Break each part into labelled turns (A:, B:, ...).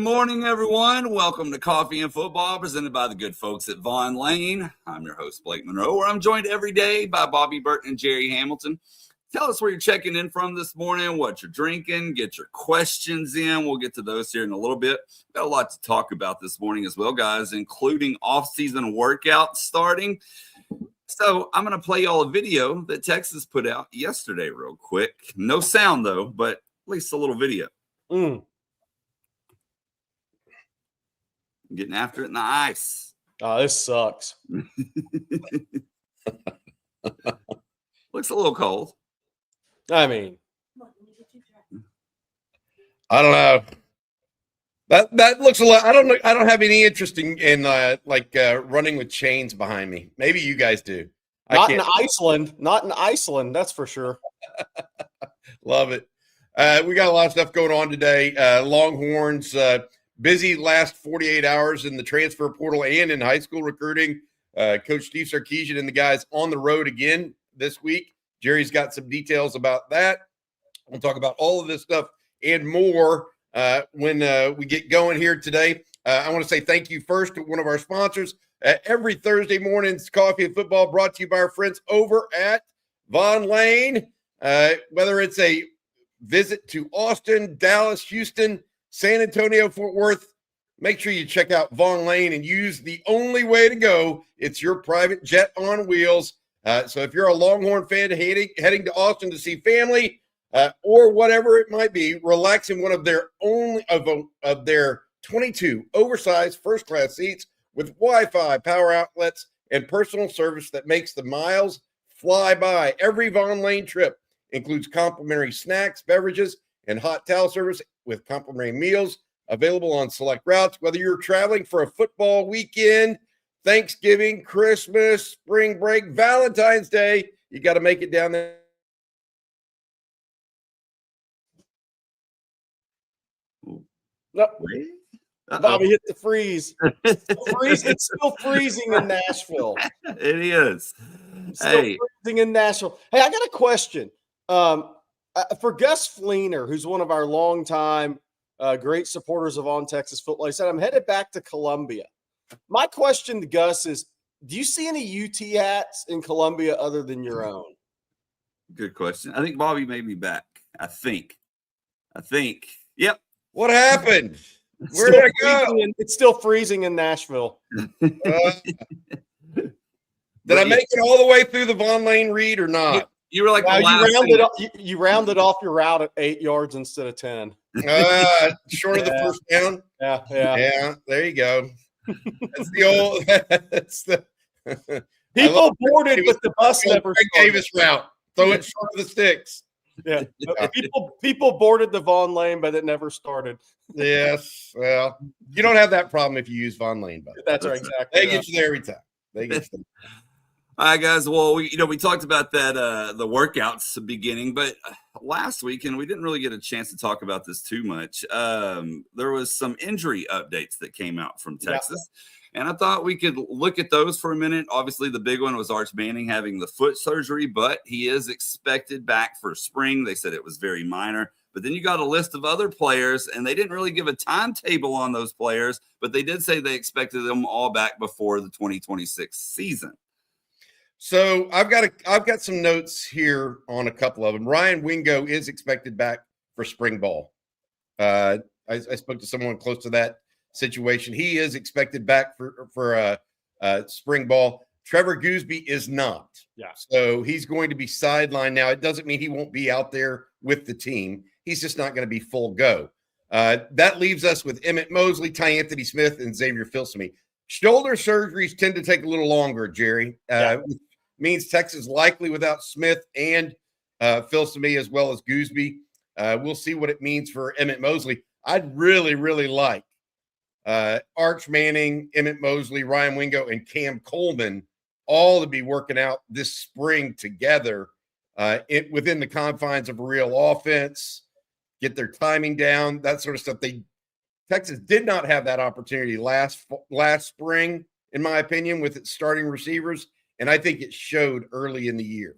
A: morning, everyone. Welcome to Coffee and Football, presented by the good folks at Vaughn Lane. I'm your host, Blake Monroe, where I'm joined every day by Bobby Burton and Jerry Hamilton. Tell us where you're checking in from this morning, what you're drinking, get your questions in. We'll get to those here in a little bit. Got a lot to talk about this morning as well, guys, including off-season workouts starting. So I'm going to play y'all a video that Texas put out yesterday real quick. No sound, though, but at least a little video. Getting after it in the ice.
B: Oh, this sucks.
A: Looks a little cold.
B: I mean,
C: I don't know. That looks a lot. I don't know. I don't have any interest in running with chains behind me. Maybe you guys do.
B: Not in Iceland. That's for sure.
C: Love it. We got a lot of stuff going on today. Longhorns busy last 48 hours in the transfer portal and in high school recruiting. Coach Steve Sarkisian and the guys on the road again this week. Jerry's got some details about that. We'll talk about all of this stuff and more when we get going here today. I want to say thank you first to one of our sponsors. Every Thursday morning's Coffee and Football brought to you by our friends over at Vaughn Lane. Whether it's a visit to Austin, Dallas, Houston, San Antonio, Fort Worth, make sure you check out Vaughn Lane and use the only way to go. It's your private jet on wheels. So if you're a Longhorn fan heading to Austin to see family or whatever it might be, relax in one of their of their 22 oversized first-class seats with Wi-Fi, power outlets, and personal service that makes the miles fly by. Every Vaughn Lane trip includes complimentary snacks, beverages, and hot towel service with complimentary meals available on select routes. Whether you're traveling for a football weekend, Thanksgiving, Christmas, spring break, Valentine's Day, you got to make it down there.
B: Nope. Bobby hit the freeze. It's still freezing in Nashville.
A: It is.
B: Still freezing in Nashville. Hey, I got a question. For Gus Fleener, who's one of our longtime great supporters of On Texas Football, he said, I'm headed back to Columbia. My question to Gus is, do you see any UT hats in Columbia other than your own?
A: Good question. I think Bobby may be back. I think. Yep.
C: What happened? Where did I go?
B: It's still freezing in Nashville.
C: Did I make it all the way through the Vaughn Lane read or not?
A: You were like
B: you rounded off your route at 8 yards instead of 10.
C: Short of the first down.
B: Yeah.
C: There you go. That's the old. That's the
B: people boarded, but the bus never
C: Greg Davis route. Throw it short of the sticks.
B: Yeah. People boarded the Vaughn Lane, but it never started.
C: Yes. Well, you don't have that problem if you use Vaughn Lane. But
B: that's right. Exactly.
C: They get you there every time. They get you there.
A: All right, guys. Well, we talked about that the workouts beginning, but last week, and we didn't really get a chance to talk about this too much. There was some injury updates that came out from Texas, and I thought we could look at those for a minute. Obviously, the big one was Arch Manning having the foot surgery, but he is expected back for spring. They said it was very minor. But then you got a list of other players, and they didn't really give a timetable on those players, but they did say they expected them all back before the 2026 season.
C: So I've got some notes here on a couple of them. Ryan Wingo is expected back for spring ball. I spoke to someone close to that situation. He is expected back for spring ball. Trevor Gooseby is not.
B: Yeah.
C: So he's going to be sidelined now. It doesn't mean he won't be out there with the team. He's just not going to be full go. That leaves us with Emmett Mosley, Ty Anthony Smith, and Xavier Filsaime. Shoulder surgeries tend to take a little longer, Jerry. Which means Texas likely without Smith and Filsaime as well as Gooseby. We'll see what it means for Emmett Mosley. I'd really, really like Arch Manning, Emmett Mosley, Ryan Wingo, and Cam Coleman all to be working out this spring together within the confines of a real offense, get their timing down, that sort of stuff. Texas did not have that opportunity last spring, in my opinion, with its starting receivers, and I think it showed early in the year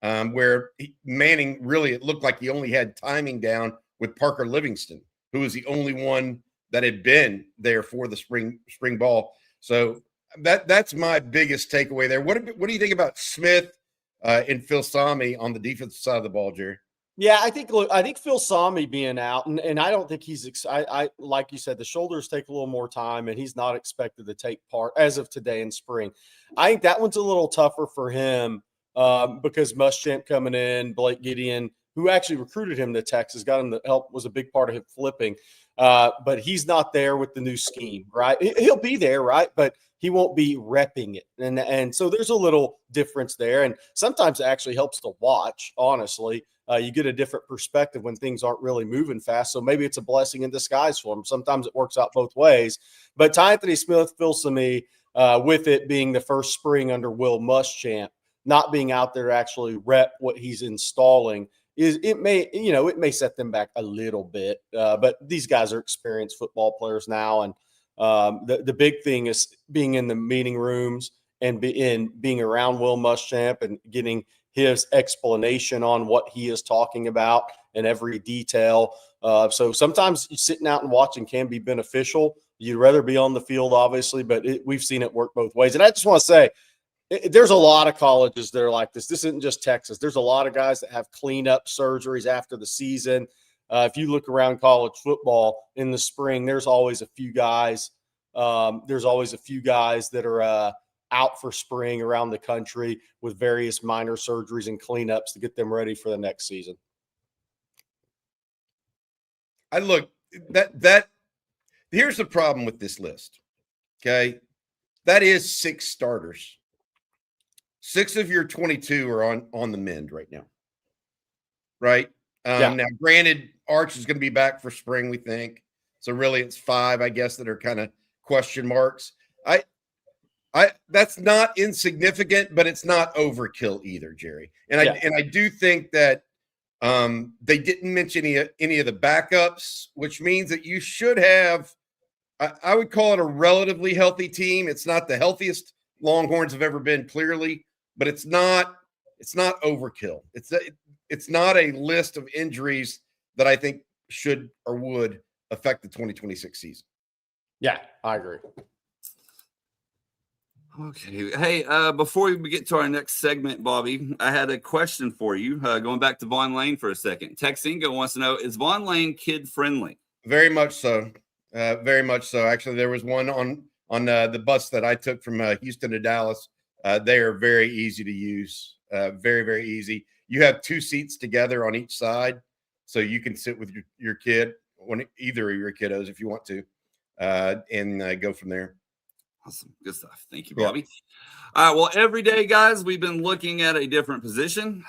C: where Manning really, it looked like he only had timing down with Parker Livingston, who was the only one that had been there for the spring ball. So that's my biggest takeaway there. What do you think about Smith and Phil Sami on the defensive side of the ball, Jerry?
B: Yeah, I think Phil Sami being out, and I don't think he's I like you said, the shoulders take a little more time, and he's not expected to take part as of today in spring. I think that one's a little tougher for him because Muschamp coming in, Blake Gideon, who actually recruited him to Texas, got him the help, was a big part of him flipping. But he's not there with the new scheme, right? He'll be there, right? But he won't be repping it. And so there's a little difference there. And sometimes it actually helps to watch, honestly. You get a different perspective when things aren't really moving fast. So maybe it's a blessing in disguise for him. Sometimes it works out both ways. But Anthony Smith, Phil Sami, with it being the first spring under Will Muschamp, not being out there to actually rep what he's installing, it may set them back a little bit. But these guys are experienced football players now. And the big thing is being in the meeting rooms and being around Will Muschamp and getting his explanation on what he is talking about in every detail. So sometimes sitting out and watching can be beneficial. You'd rather be on the field, obviously, but we've seen it work both ways. And I just want to say, there's a lot of colleges that are like this. This isn't just Texas. There's a lot of guys that have cleanup surgeries after the season. If you look around college football in the spring, there's always a few guys. That are out for spring around the country with various minor surgeries and cleanups to get them ready for the next season.
C: I look that here's the problem with this list. Okay. That is 6 starters. 6 of your 22 are on the mend right now. Right. Now, granted, Arch is going to be back for spring, we think. So really it's 5, I guess, that are kind of question marks. That's not insignificant, but it's not overkill either, Jerry. And I do think that they didn't mention any of the backups, which means that you should have, I would call it a relatively healthy team. It's not the healthiest Longhorns have ever been, clearly, but it's not overkill. It's not a list of injuries that I think should or would affect the 2026 season.
B: Yeah, I agree.
A: Okay. Hey, before we get to our next segment, Bobby, I had a question for you. Going back to Vaughn Lane for a second. Texingo wants to know, is Vaughn Lane kid friendly?
C: Very much so. Very much so. Actually, there was one on the bus that I took from Houston to Dallas. They are very easy to use. Very, very easy. You have 2 seats together on each side, so you can sit with your kid, either of your kiddos if you want to, and go from there.
A: Awesome. Good stuff. Thank you, Bobby. All right. Well, every day, guys, we've been looking at a different position.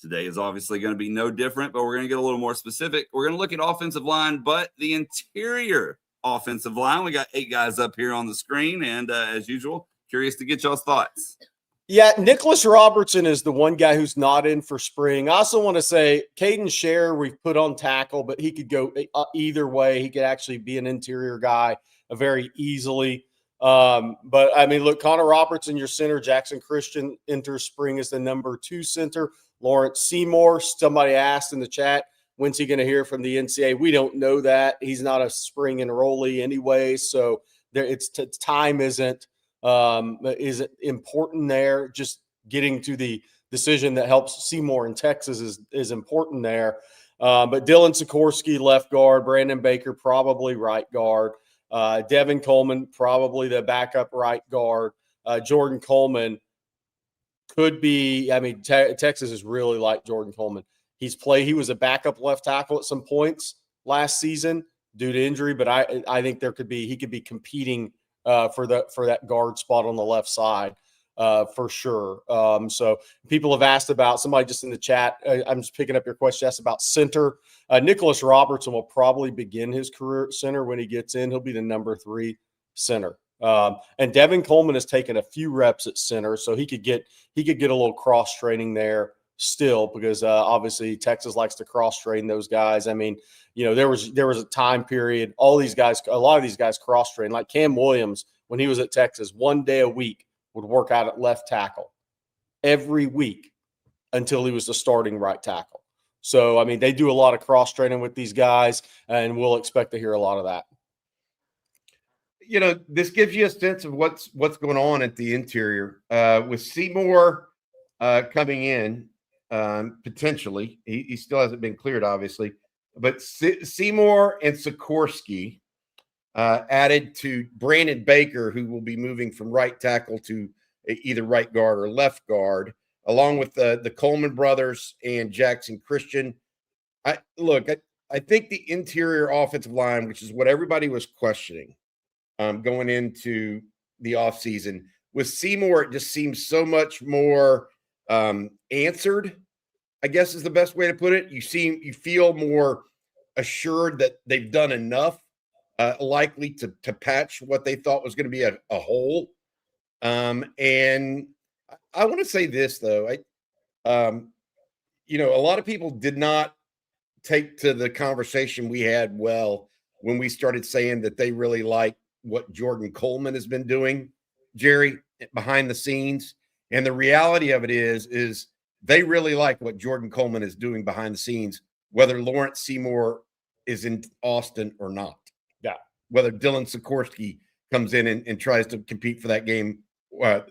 A: Today is obviously going to be no different, but we're going to get a little more specific. We're going to look at offensive line, but the interior offensive line. We got 8 guys up here on the screen, and as usual, curious to get y'all's thoughts.
B: Yeah, Nicholas Robertson is the one guy who's not in for spring. I also want to say Caden Scher we've put on tackle, but he could go either way. He could actually be an interior guy very easily. But I mean, look, Connor Robertson, your center. Jackson Christian enters spring as the number 2 center. Lawrence Seymour, somebody asked in the chat, when's he going to hear from the NCAA? We don't know that. He's not a spring enrollee anyway, so time isn't important there. Just getting to the decision that helps Seymour in Texas is important there. But Dylan Sikorsky, left guard. Brandon Baker, probably right guard. Devin Coleman, probably the backup right guard. Jordan Coleman could be, I mean, Texas is really like Jordan Coleman. He was a backup left tackle at some points last season due to injury, but I think he could be competing for that guard spot on the left side for sure. So people have asked about, somebody just in the chat, I'm just picking up your question, asked about center. Nicholas Robertson will probably begin his career at center when he gets in. He'll be the number 3 center. And Devin Coleman has taken a few reps at center, so he could get a little cross training there still, because obviously Texas likes to cross train those guys. I mean, there was a time period, a lot of these guys cross train, like Cam Williams when he was at Texas, 1 day a week would work out at left tackle every week until he was the starting right tackle. So, I mean, they do a lot of cross training with these guys, and we'll expect to hear a lot of that.
C: this gives you a sense of what's going on at the interior with Seymour coming in potentially. He still hasn't been cleared, obviously, but Seymour and Sikorsky added to Brandon Baker, who will be moving from right tackle to either right guard or left guard, along with the Coleman brothers and Jackson Christian. I think the interior offensive line, which is what everybody was questioning going into the offseason, with Seymour, it just seems so much more answered, I guess is the best way to put it. You feel more assured that they've done enough, likely to patch what they thought was going to be a hole. And I want to say this, though. A lot of people did not take to the conversation we had well when we started saying that they really like what Jordan Coleman has been doing, Jerry, behind the scenes. And the reality of it is they really like what Jordan Coleman is doing behind the scenes, whether Lawrence Seymour is in Austin or not.
B: Yeah.
C: Whether Dylan Sikorsky comes in and tries to compete for that game,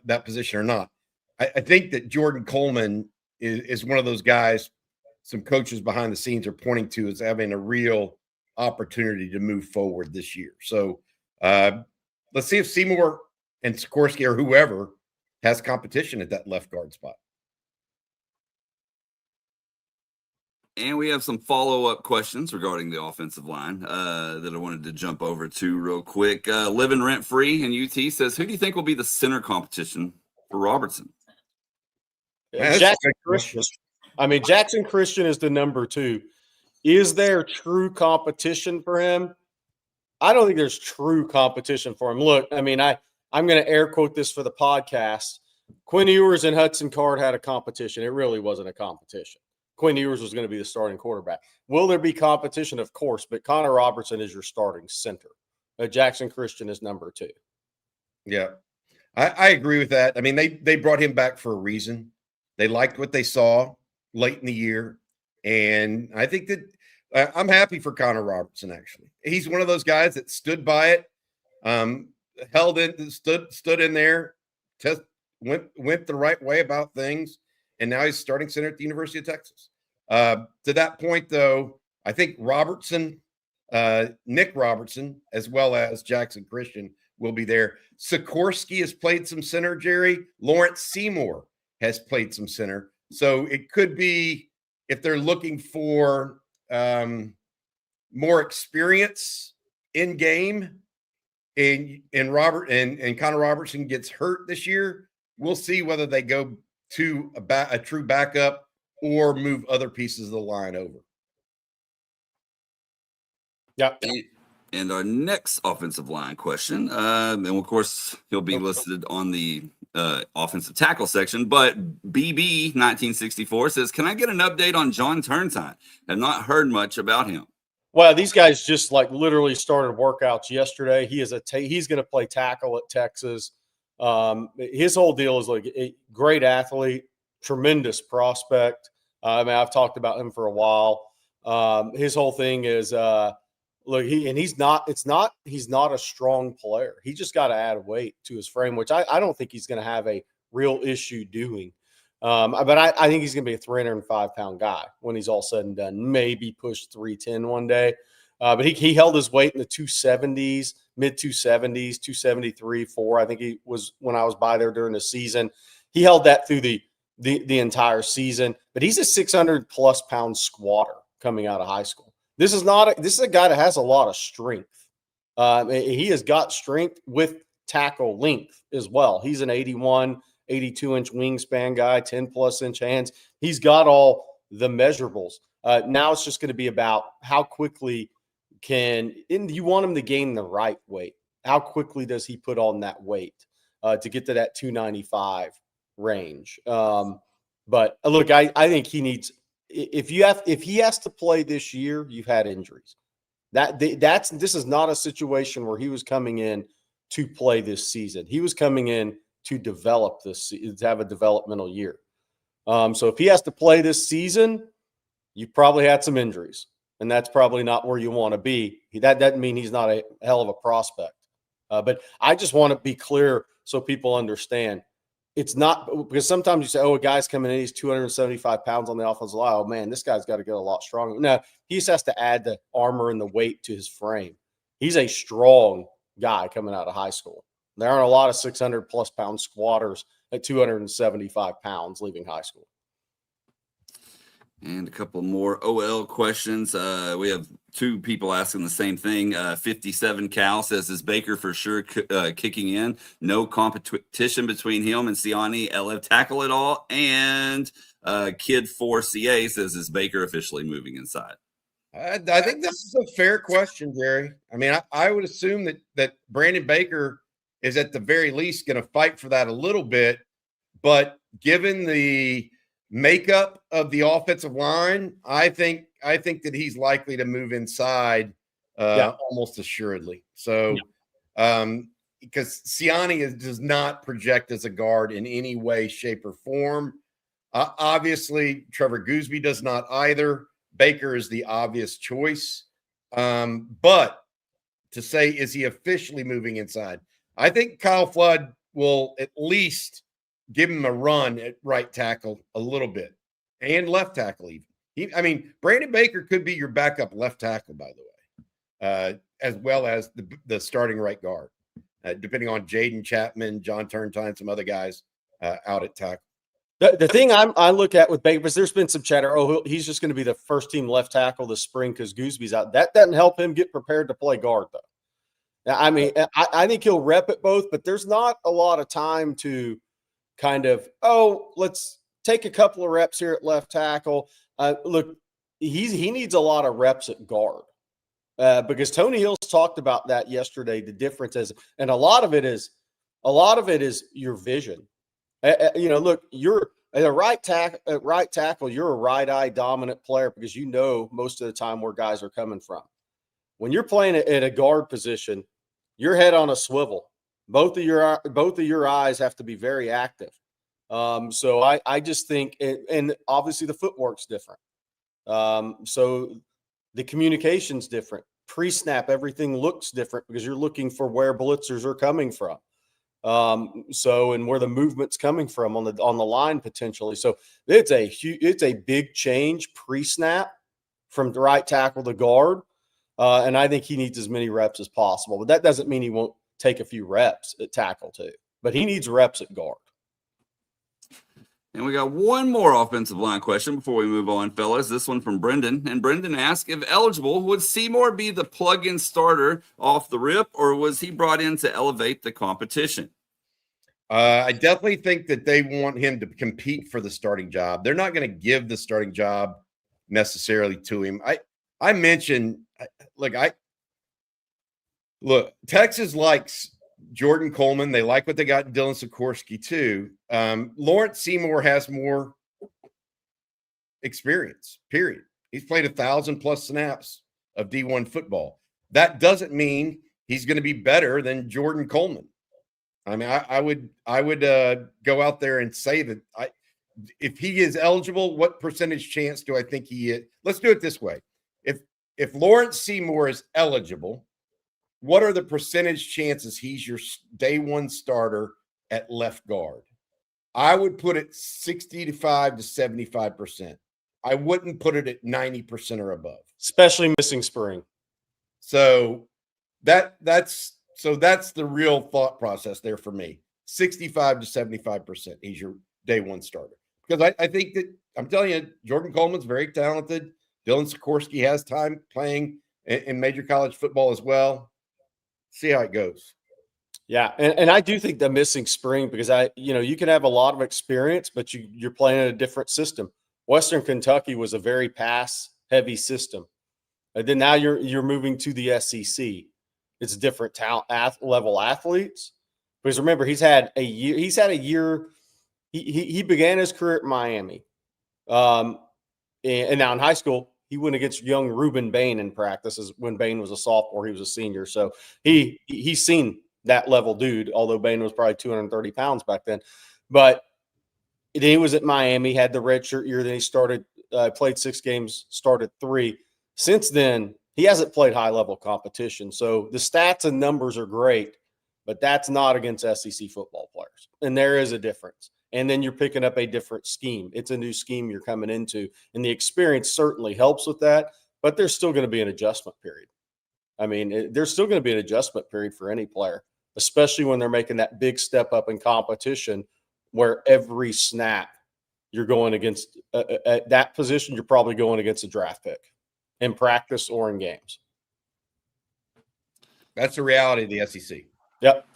C: that position or not. I think that Jordan Coleman is one of those guys some coaches behind the scenes are pointing to as having a real opportunity to move forward this year. So let's see if Seymour and Sikorsky or whoever has competition at that left guard spot.
A: And we have some follow-up questions regarding the offensive line that I wanted to jump over to real quick. Living rent-free in UT says, who do you think will be the center competition for Robertson?
B: Jackson Christian. Jackson Christian is the number 2. Is there true competition for him? I don't think there's true competition for him. Look, I'm going to air quote this for the podcast. Quinn Ewers and Hudson Card had a competition. It really wasn't a competition. Quinn Ewers was going to be the starting quarterback. Will there be competition? Of course, but Connor Robertson is your starting center. Jackson Christian is number 2.
C: Yeah, I agree with that. They brought him back for a reason. They liked what they saw late in the year. And I think that I'm happy for Connor Robertson, actually. He's one of those guys that stood by it, stood in there, went the right way about things, and now he's starting center at the University of Texas. To that point, though, I think Robertson, Nick Robertson, as well as Jackson Christian will be there. Sikorsky has played some center, Jerry. Lawrence Seymour has played some center. So it could be, if they're looking for more experience in game, and Connor Robertson gets hurt this year, we'll see whether they go to a true backup or move other pieces of the line over.
B: Yeah.
A: And our next offensive line question, and of course he'll be listed on the offensive tackle section, but BB 1964 says, can I get an update on John Turntine? Have not heard much about him.
B: Well, these guys just literally started workouts yesterday. He's going to play tackle at Texas. His whole deal is a great athlete, tremendous prospect. I've talked about him for a while. His whole thing is, he's not a strong player. He just got to add weight to his frame, which I don't think he's going to have a real issue doing. But I think he's going to be a 305-pound guy when he's all said and done, maybe push 310 one day. But he held his weight in the 270s, mid-270s, 273, 4. I think he was when I was by there during the season. He held that through the entire season. But he's a 600-plus pound squatter coming out of high school. This is a guy that has a lot of strength. He has got strength with tackle length as well. He's an 81, 82-inch wingspan guy, 10-plus inch hands. He's got all the measurables. Now it's just going to be about how quickly you want him to gain the right weight. How quickly does he put on that weight to get to that 295 range? But look, I think he needs – if he has to play this year, you've had injuries. This is not a situation where he was coming in to play this season. He was coming in to develop to have a developmental year. So if he has to play this season, you've probably had some injuries, and that's probably not where you want to be. That doesn't mean he's not a hell of a prospect. But I just want to be clear so people understand. It's not because sometimes you say, oh, a guy's coming in, he's 275 pounds on the offensive line. Oh, man, this guy's got to get a lot stronger. No, he just has to add the armor and the weight to his frame. He's a strong guy coming out of high school. There aren't a lot of 600-plus pound squatters at 275 pounds leaving high school.
A: And a couple more OL questions. We have two people asking the same thing. 57 Cal says, is Baker for sure kicking in? No competition between him and Siani at left tackle at all? And Kid 4CA says, is Baker officially moving inside?
C: I think this is a fair question, Jerry. I mean, I would assume that Brandon Baker is at the very least going to fight for that a little bit. But given the makeup of the offensive line, I think that he's likely to move inside almost assuredly. So, because Siani does not project as a guard in any way, shape, or form. Obviously, Trevor Gooseby does not either. Baker is the obvious choice. But to say, is he officially moving inside? I think Kyle Flood will at least give him a run at right tackle a little bit and left tackle even. Brandon Baker could be your backup left tackle, by the way, as well as the starting right guard, depending on Jaden Chapman, John Turntine, some other guys out at tackle.
B: The thing I look at with Baker, because there's been some chatter, he's just going to be the first team left tackle this spring because Gooseby's out. That doesn't help him get prepared to play guard, though. I mean, I think he'll rep at both, but there's not a lot of time to kind of, let's take a couple of reps here at left tackle. Look, he needs a lot of reps at guard because Tony Hills talked about that yesterday. The difference is, and a lot of it is your vision. Look, you're at a right tackle. You're a right eye dominant player because you know most of the time where guys are coming from. When you're playing at a guard position, your head on a swivel. Both of your eyes have to be very active. So I just think, and obviously the footwork's different. So the communication's different. Pre-snap, everything looks different because you're looking for where blitzers are coming from. And where the movement's coming from on the line potentially. So it's a big change pre-snap from the right tackle to guard. And I think he needs as many reps as possible, but that doesn't mean he won't take a few reps at tackle too, but he needs reps at guard.
A: And we got one more offensive line question before we move on, fellas. This one from Brendan. And Brendan asked, if eligible, would Seymour be the plug-in starter off the rip, or was he brought in to elevate the competition?
C: I definitely think that they want him to compete for the starting job. They're not going to give the starting job necessarily to him. I mentioned, look, Texas likes Jordan Coleman. They like what they got in Dylan Sikorsky too. Lawrence Seymour has more experience, period. He's played 1,000+ snaps of D1 football. That doesn't mean he's going to be better than Jordan Coleman. I mean, I would go out there and say that if he is eligible, what percentage chance do I think he is? Let's do it this way. If Lawrence Seymour is eligible, what are the percentage chances he's your day one starter at left guard? I would put it 65 to 75%. I wouldn't put it at 90% or above.
B: Especially missing spring.
C: So that's the real thought process there for me. 65 to 75%. He's your day one starter. Because I think that, I'm telling you, Jordan Coleman's very talented. Dylan Sikorsky has time playing in major college football as well. See how it goes.
B: Yeah, and I do think the missing spring, because you can have a lot of experience, but you're playing in a different system. Western Kentucky was a very pass-heavy system. And then now you're moving to the SEC. It's different talent level athletes. Because remember, he's had a year. He began his career at Miami. And now in high school, he went against young Reuben Bain in practice when Bain was a sophomore. He was a senior. So he's seen that level dude, although Bain was probably 230 pounds back then. But he was at Miami, had the redshirt year. Then he started, played 6 games, started 3. Since then, he hasn't played high-level competition. So the stats and numbers are great, but that's not against SEC football players. And there is a difference. And then you're picking up a different scheme. It's a new scheme you're coming into, and the experience certainly helps with that, but there's still going to be an adjustment period. I mean, there's still going to be an adjustment period for any player, especially when they're making that big step up in competition where every snap you're going against at that position, you're probably going against a draft pick in practice or in games.
C: That's the reality of the SEC.
B: Yep.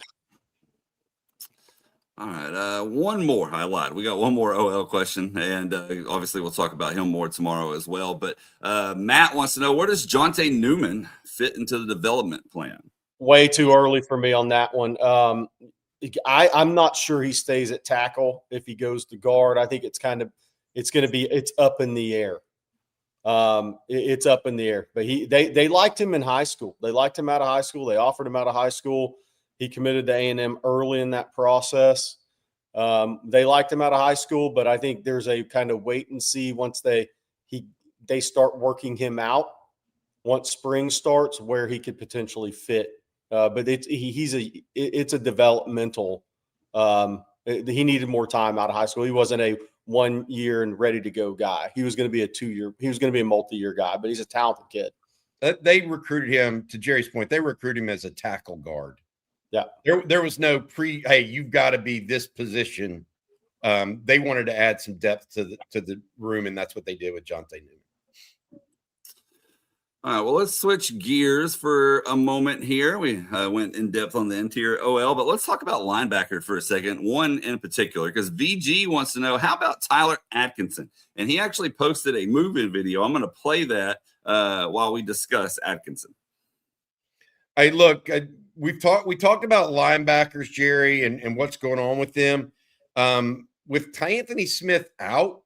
A: All right. One more. I lied. We got one more OL question, and obviously we'll talk about him more tomorrow as well. But Matt wants to know, where does Jonte Newman fit into the development plan?
B: Way too early for me on that one. I'm not sure he stays at tackle if he goes to guard. I think it's up in the air. It's up in the air. But they liked him in high school. They liked him out of high school. They offered him out of high school. He committed to A&M early in that process. They liked him out of high school, but I think there's a kind of wait and see once they start working him out. Once spring starts, where he could potentially fit. But it's a developmental. He needed more time out of high school. He wasn't a 1 year and ready to go guy. He was going to be a 2 year. He was going to be a multi-year guy. But he's a talented kid.
C: They recruited him, to Jerry's point. They recruited him as a tackle guard.
B: Yeah,
C: there was no hey, you've got to be this position. They wanted to add some depth to the room, and that's what they did with Jonte Newman.
A: All right, well, let's switch gears for a moment here. We went in depth on the interior OL, but let's talk about linebacker for a second, one in particular, because VG wants to know, how about Tyler Atkinson? And he actually posted a move-in video. I'm going to play that while we discuss Atkinson.
C: Hey, look, we talked about linebackers, Jerry, and what's going on with them. With Anthony Smith out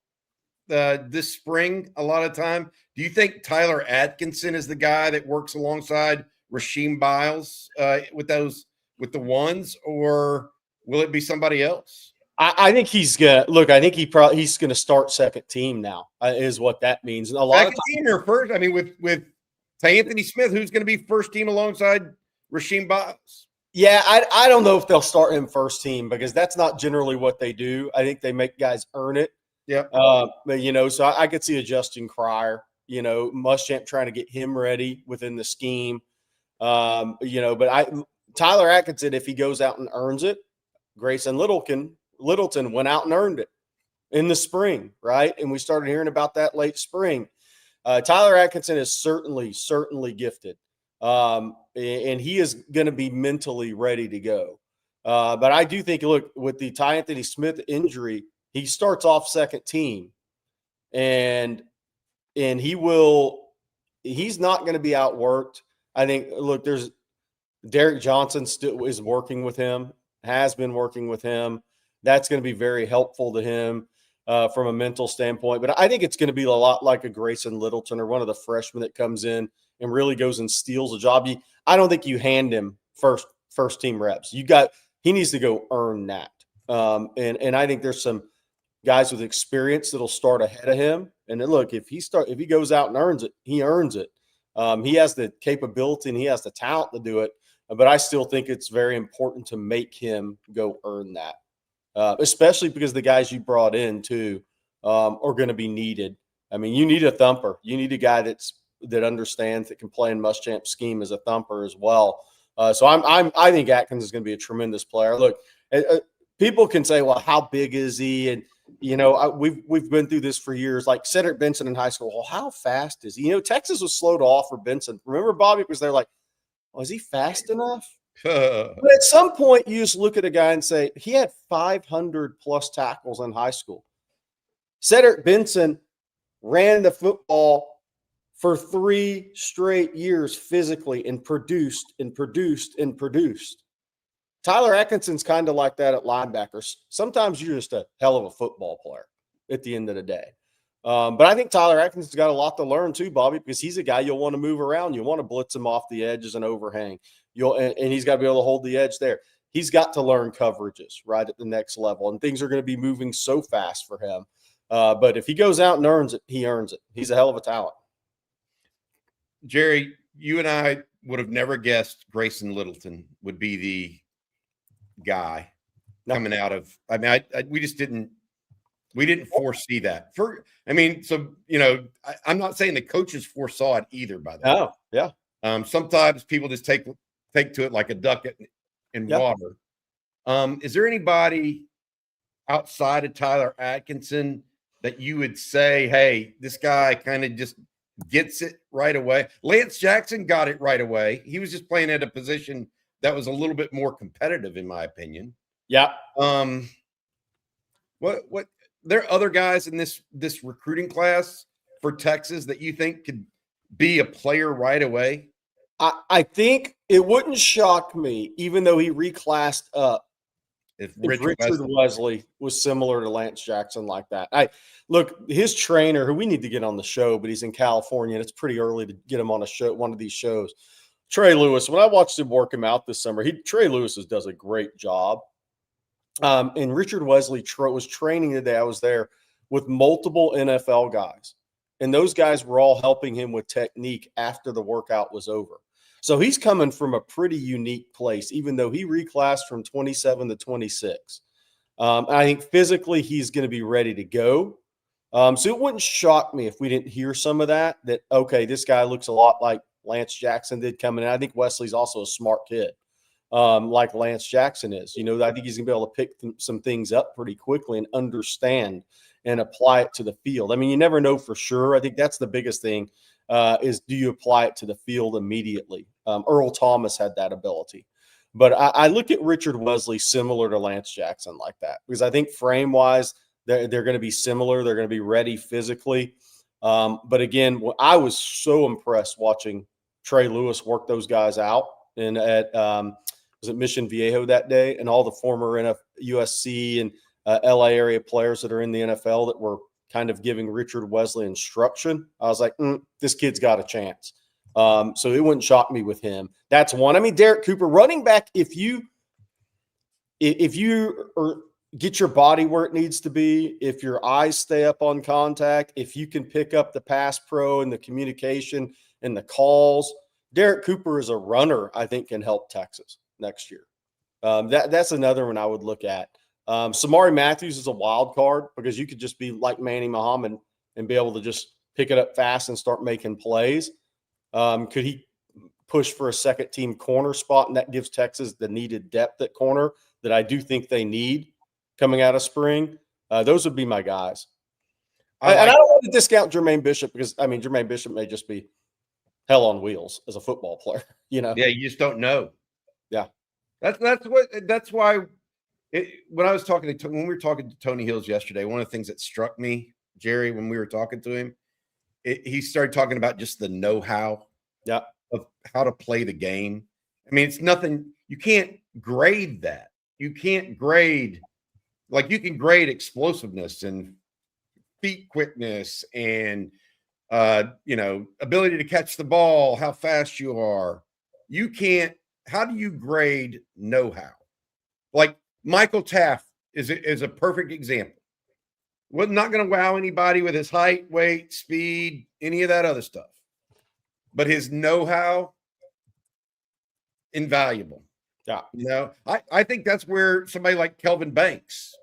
C: this spring, a lot of time, do you think Tyler Atkinson is the guy that works alongside Rasheem Biles with the ones, or will it be somebody else?
B: I think he's gonna look. I think he's gonna start second team now. Is what that means. And a lot
C: second
B: of
C: team or first. I mean, with Anthony Smith, who's going to be first team alongside Rasheem Biles?
B: Yeah, I don't know if they'll start him first team because that's not generally what they do. I think they make guys earn it.
C: Yeah.
B: But so I could see a Justin Cryer, Muschamp trying to get him ready within the scheme. But Tyler Atkinson, if he goes out and earns it, Grayson Littleton went out and earned it in the spring, right? And we started hearing about that late spring. Tyler Atkinson is certainly gifted. And he is going to be mentally ready to go. But I do think, look, with the Ty Anthony Smith injury, he starts off second team, and he's not going to be outworked. I think, look, there's Derek Johnson still is working with him, has been working with him. That's going to be very helpful to him from a mental standpoint. But I think it's going to be a lot like a Grayson Littleton or one of the freshmen that comes in and really goes and steals a job. I don't think you hand him first team reps. He needs to go earn that. And I think there's some guys with experience that'll start ahead of him. And then look, if he goes out and earns it, he earns it. He has the capability and he has the talent to do it. But I still think it's very important to make him go earn that, especially because the guys you brought in too are going to be needed. I mean, you need a thumper. You need a guy that understands, that can play in Muschamp's scheme as a thumper as well. So I think Atkins is going to be a tremendous player. Look, people can say, well, how big is he? And we've been through this for years. Like Cedric Benson in high school. Well, how fast is he? Texas was slow to offer Benson. Remember, Bobby was there like, oh, is he fast enough? But at some point, you just look at a guy and say, he had 500 plus tackles in high school. Cedric Benson ran the football for 3 straight years physically and produced. Tyler Atkinson's kind of like that at linebackers. Sometimes you're just a hell of a football player at the end of the day. But I think Tyler Atkinson's got a lot to learn too, Bobby, because he's a guy you'll want to move around. You want to blitz him off the edges and overhang. And he's got to be able to hold the edge there. He's got to learn coverages right at the next level, and things are going to be moving so fast for him. But if he goes out and earns it, he earns it. He's a hell of a talent.
C: Jerry, you and I would have never guessed Grayson Littleton would be the guy
B: No.
C: coming out of. I mean, we just didn't. We didn't foresee that. I'm not saying the coaches foresaw it either. By the way,
B: Oh, yeah.
C: Sometimes people just take to it like a duck in water. Is there anybody outside of Tyler Atkinson that you would say, hey, this guy kind of just gets it right away? Lance Jackson got it right away. He was just playing at a position that was a little bit more competitive, in my opinion.
B: Yeah.
C: What there are other guys in this recruiting class for Texas that you think could be a player right away?
B: I think it wouldn't shock me, even though he reclassed up,
C: If
B: Richard Wesley was similar to Lance Jackson like that. Look, his trainer, who we need to get on the show, but he's in California, and it's pretty early to get him on a show, one of these shows. Trey Lewis, when I watched him work him out this summer, Trey Lewis does a great job. And Richard Wesley was training today. I was there with multiple NFL guys, and those guys were all helping him with technique after the workout was over. So he's coming from a pretty unique place, even though he reclassed from 27 to 26. I think physically he's going to be ready to go. So it wouldn't shock me if we didn't hear some of that, okay, this guy looks a lot like Lance Jackson did coming in. I think Wesley's also a smart kid, like Lance Jackson is. I think he's going to be able to pick some things up pretty quickly and understand and apply it to the field. I mean, you never know for sure. I think that's the biggest thing. Is do you apply it to the field immediately? Earl Thomas had that ability. But I look at Richard Wesley similar to Lance Jackson like that, because I think frame-wise, they're going to be similar. They're going to be ready physically. But again, I was so impressed watching Trey Lewis work those guys out was it Mission Viejo that day, and all the former USC and LA area players that are in the NFL that were kind of giving Richard Wesley instruction. I was like, this kid's got a chance. So it wouldn't shock me with him. That's one. I mean, Derek Cooper, running back, if you get your body where it needs to be, if your eyes stay up on contact, if you can pick up the pass pro and the communication and the calls, Derek Cooper is a runner, I think, can help Texas next year. That's another one I would look at. Samari Matthews is a wild card, because you could just be like Manny Muhammad and be able to just pick it up fast and start making plays. Could he push for a second team corner spot? And that gives Texas the needed depth at corner that I do think they need coming out of spring. Those would be my guys. And I don't want to discount Jermaine Bishop, because Jermaine Bishop may just be hell on wheels as a football player, Yeah,
C: you just don't know.
B: Yeah.
C: That's why when we were talking to Tony Hills yesterday, one of the things that struck me, Jerry, when we were talking to him, he started talking about just the know-how of how to play the game. I mean, it's nothing. You can't grade that. You can't grade, like you can grade explosiveness and feet quickness and, ability to catch the ball, how fast you are. You can't. How do you grade know-how? Like Michael Taft is a perfect example. Was not going to wow anybody with his height, weight, speed, any of that other stuff. But his know-how, invaluable.
B: Yeah.
C: I think that's where somebody like Kelvin Banks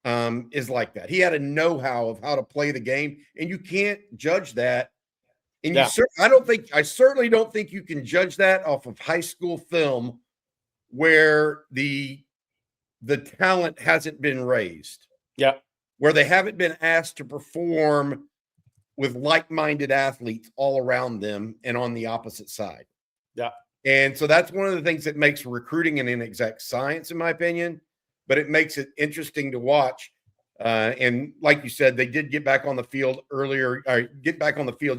C: is like that. He had a know-how of how to play the game, and you can't judge that. And I certainly don't think you can judge that off of high school film where the talent hasn't been raised.
B: Yeah.
C: Where they haven't been asked to perform with like-minded athletes all around them and on the opposite side.
B: Yeah.
C: And so that's one of the things that makes recruiting an inexact science, in my opinion, but it makes it interesting to watch. And like you said, they did get back on the field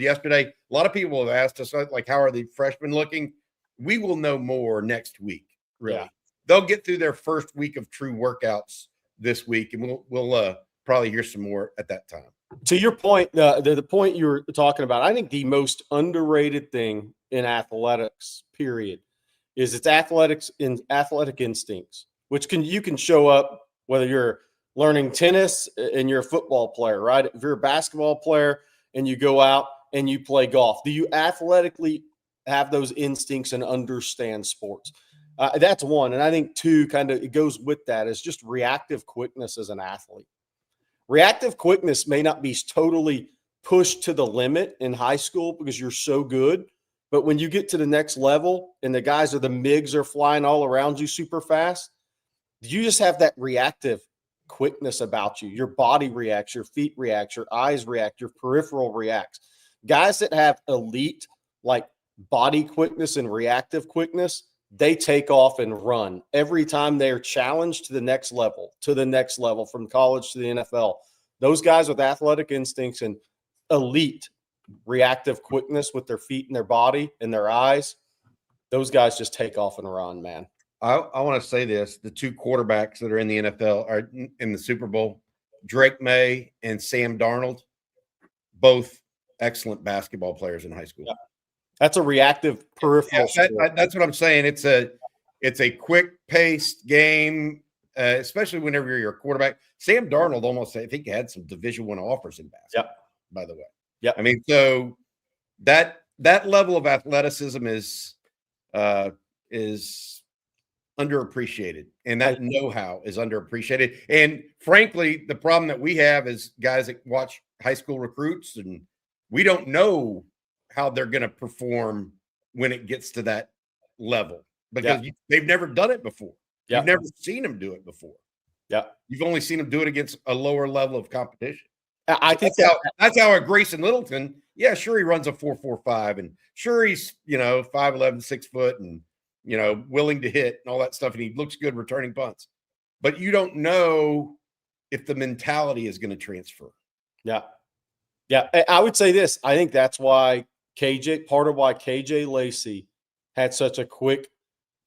C: yesterday. A lot of people have asked us, like, how are the freshmen looking? We will know more next week, really. Yeah. They'll get through their first week of true workouts this week, and we'll probably hear some more at that time.
B: To your point, the point you were talking about, I think the most underrated thing in athletics, period, is its athletic instincts, which you can show up whether you're learning tennis and you're a football player, right? If you're a basketball player and you go out and you play golf, do you athletically have those instincts and understand sports? That's one. And I think two, kind of, it goes with that, is just reactive quickness as an athlete. Reactive quickness may not be totally pushed to the limit in high school because you're so good. But when you get to the next level and the guys or the MIGs are flying all around you super fast, you just have that reactive quickness about you. Your body reacts, your feet react, your eyes react, your peripheral reacts. Guys that have elite like body quickness and reactive quickness, they take off and run every time they're challenged to the next level, from college to the NFL. Those guys with athletic instincts and elite reactive quickness with their feet and their body and their eyes, those guys just take off and run, man.
C: I want to say this. The two quarterbacks that are in the NFL are in the Super Bowl, Drake May and Sam Darnold, both excellent basketball players in high school.
B: Yeah. That's a reactive peripheral.
C: That's what I'm saying. It's a quick-paced game, especially whenever you're a quarterback. Sam Darnold almost, I think, had some Division I offers in basketball, by the way.
B: Yeah.
C: I mean, so that level of athleticism is underappreciated, and that know-how is underappreciated. And frankly, the problem that we have is guys that watch high school recruits, and we don't know how they're going to perform when it gets to that level because they've never done it before. You've never seen them do it before.
B: Yeah.
C: You've only seen them do it against a lower level of competition.
B: I think
C: that's how a Grayson Littleton, sure, he runs a 4.45, and sure, he's 5'11", 6 foot, and willing to hit and all that stuff, and he looks good returning punts. But you don't know if the mentality is going to transfer.
B: Yeah. I would say this. I think that's why part of why KJ Lacey had such a quick